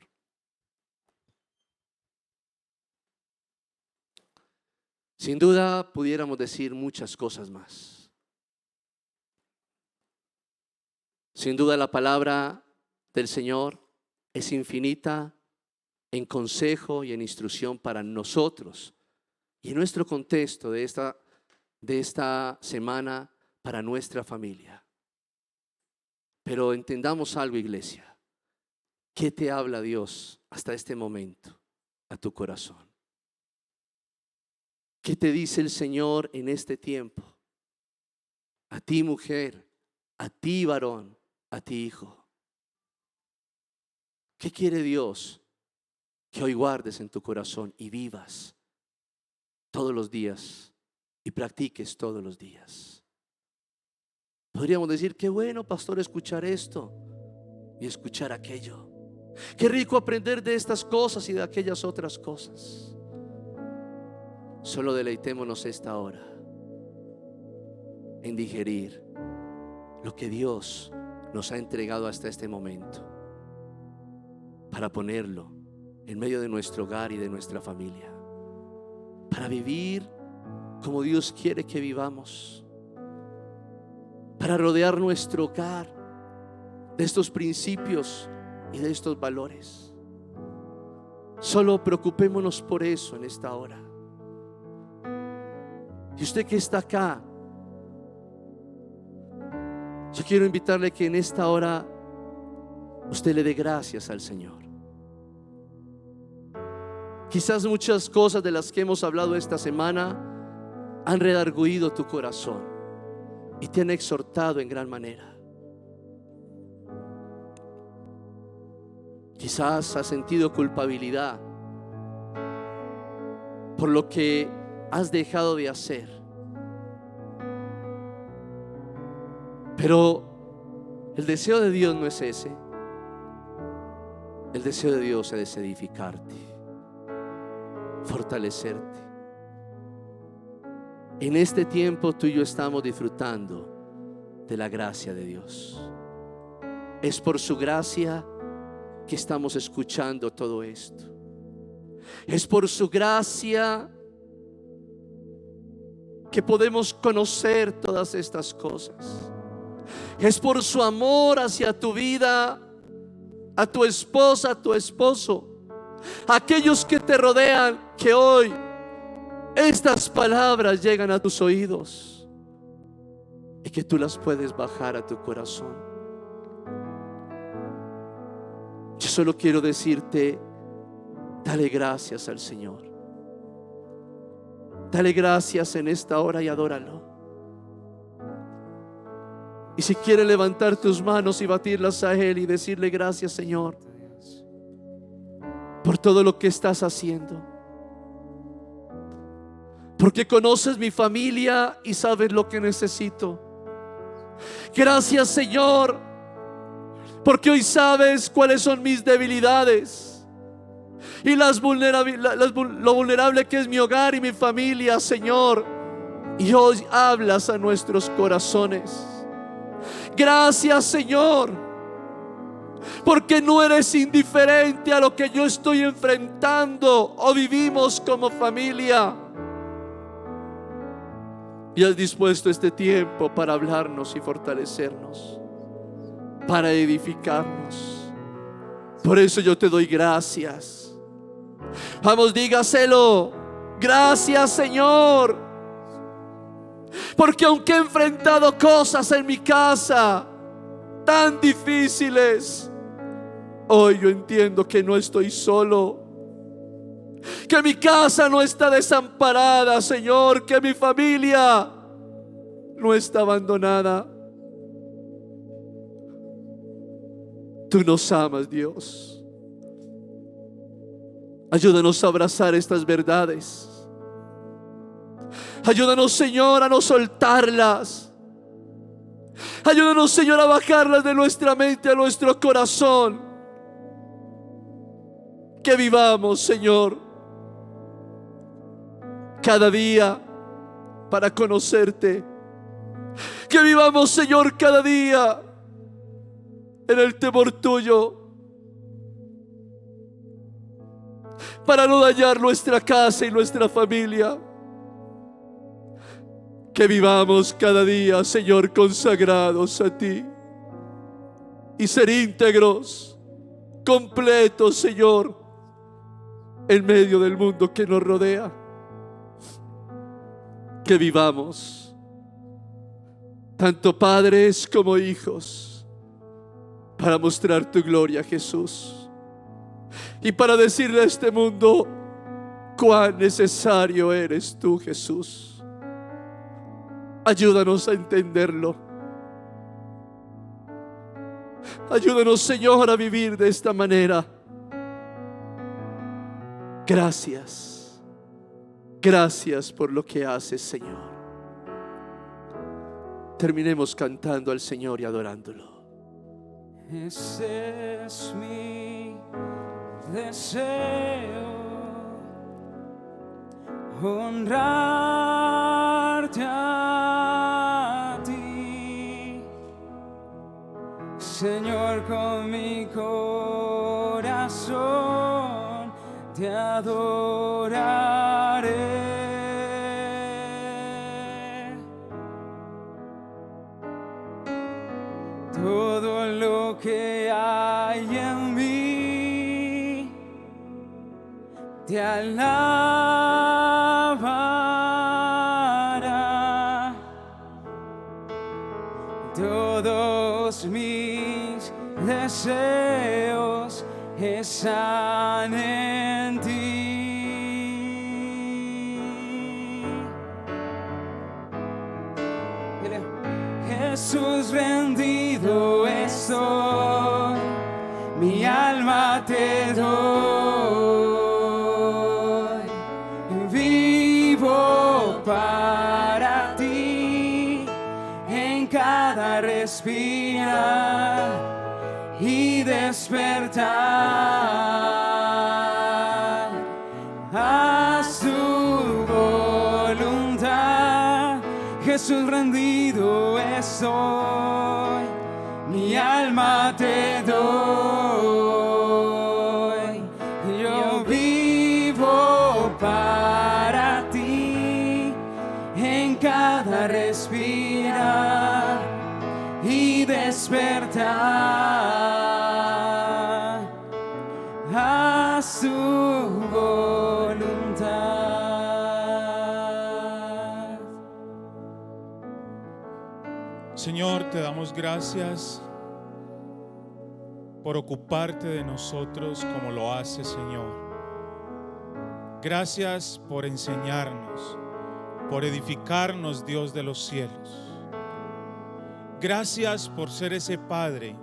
Sin duda pudiéramos decir muchas cosas más. Sin duda la palabra del Señor es infinita en consejo y en instrucción para nosotros. Y en nuestro contexto de esta semana para nuestra familia. Pero entendamos algo, iglesia. ¿Qué te habla Dios hasta este momento a tu corazón? ¿Qué te dice el Señor en este tiempo? A ti, mujer, a ti, varón, a ti, hijo. ¿Qué quiere Dios que hoy guardes en tu corazón y vivas todos los días y practiques todos los días? Podríamos decir: qué bueno, pastor, escuchar esto y escuchar aquello. Qué rico aprender de estas cosas y de aquellas otras cosas. Solo deleitémonos esta hora en digerir lo que Dios nos ha entregado hasta este momento, para ponerlo en medio de nuestro hogar y de nuestra familia, para vivir como Dios quiere que vivamos, para rodear nuestro hogar de estos principios y de estos valores. Solo preocupémonos por eso en esta hora. Y usted que está acá, yo quiero invitarle que en esta hora usted le dé gracias al Señor. Quizás muchas cosas de las que hemos hablado esta semana han redarguido tu corazón y te han exhortado en gran manera. Quizás has sentido culpabilidad por lo que has dejado de hacer. Pero el deseo de Dios no es ese. El deseo de Dios es edificarte, fortalecerte. En este tiempo tú y yo estamos disfrutando de la gracia de Dios. Es por su gracia que estamos escuchando todo esto. Es por su gracia que podemos conocer todas estas cosas. Es por su amor hacia tu vida, a tu esposa, a tu esposo, a aquellos que te rodean, que hoy estas palabras llegan a tus oídos y que tú las puedes bajar a tu corazón. Yo solo quiero decirte: dale gracias al Señor. Dale gracias en esta hora y adóralo. Y si quieres levantar tus manos y batirlas a Él y decirle: gracias, Señor, por todo lo que estás haciendo, porque conoces mi familia y sabes lo que necesito. Gracias, Señor, porque hoy sabes cuáles son mis debilidades y lo vulnerable que es mi hogar y mi familia, Señor. Y hoy hablas a nuestros corazones. Gracias, Señor, porque no eres indiferente a lo que yo estoy enfrentando o vivimos como familia. Y has dispuesto este tiempo para hablarnos y fortalecernos, para edificarnos. Por eso yo te doy gracias. Vamos, dígaselo. Gracias, Señor, porque aunque he enfrentado cosas en mi casa tan difíciles, hoy yo entiendo que no estoy solo, que mi casa no está desamparada, Señor, que mi familia no está abandonada. Tú nos amas, Dios. Ayúdanos a abrazar estas verdades. Ayúdanos, Señor, a no soltarlas. Ayúdanos, Señor, a bajarlas de nuestra mente a nuestro corazón. Que vivamos, Señor, cada día para conocerte. Que vivamos, Señor, cada día en el temor tuyo, para no dañar nuestra casa y nuestra familia. Que vivamos cada día, Señor, consagrados a ti y ser íntegros, completos, Señor, en medio del mundo que nos rodea. Que vivamos, tanto padres como hijos, para mostrar tu gloria, Jesús, y para decirle a este mundo cuán necesario eres tú, Jesús. Ayúdanos a entenderlo. Ayúdanos, Señor, a vivir de esta manera. Gracias. Gracias por lo que haces, Señor. Terminemos cantando al Señor y adorándolo. Ese es mi deseo, honrarte a ti, Señor, con mi corazón te adoraré. Todo lo que hay en mí te alabará. Todos mis deseos están en ti. Jesús, rendido estoy, mi alma te doy. Vivo para ti en cada respirar y despertar. Haz tu voluntad, Jesús, rendido estoy, mi alma te doy. Yo vivo para ti en cada respirar y despertar. Haz tu voluntad. Señor, te damos gracias por ocuparte de nosotros como lo haces, Señor. Gracias por enseñarnos, por edificarnos, Dios de los cielos. Gracias por ser ese Padre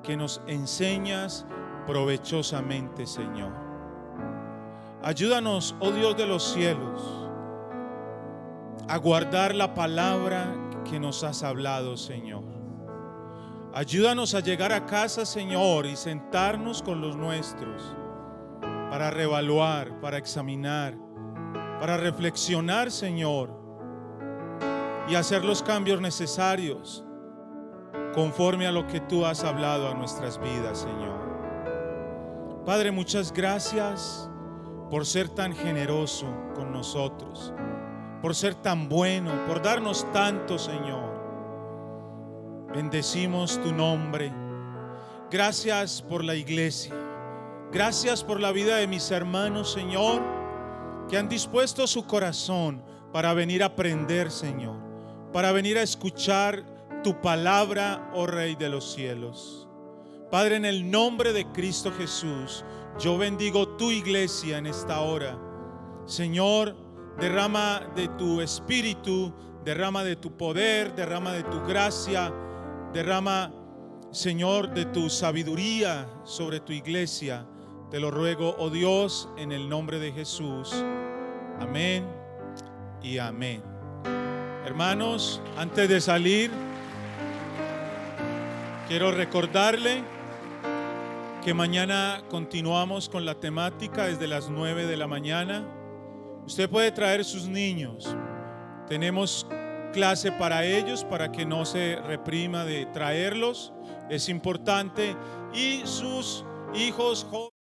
que nos enseñas provechosamente, Señor. Ayúdanos, oh Dios de los cielos, a guardar la palabra que nos has hablado, Señor. Ayúdanos a llegar a casa, Señor, y sentarnos con los nuestros para reevaluar, para examinar, para reflexionar, Señor, y hacer los cambios necesarios conforme a lo que tú has hablado a nuestras vidas, Señor. Padre, muchas gracias por ser tan generoso con nosotros, por ser tan bueno, por darnos tanto, Señor. Bendecimos tu nombre. Gracias por la iglesia. Gracias por la vida de mis hermanos, Señor, que han dispuesto su corazón para venir a aprender, Señor, para venir a escuchar tu palabra, oh Rey de los cielos. Padre, en el nombre de Cristo Jesús, yo bendigo tu iglesia en esta hora. Señor, derrama de tu espíritu, derrama de tu poder, derrama de tu gracia, derrama, Señor, de tu sabiduría sobre tu iglesia. Te lo ruego, oh Dios, en el nombre de Jesús. Amén y amén. Hermanos, antes de salir, quiero recordarle que mañana continuamos con la temática desde las 9 de la mañana. Usted puede traer sus niños. Tenemos clase para ellos, para que no se reprima de traerlos. Es importante. Y sus hijos jóvenes.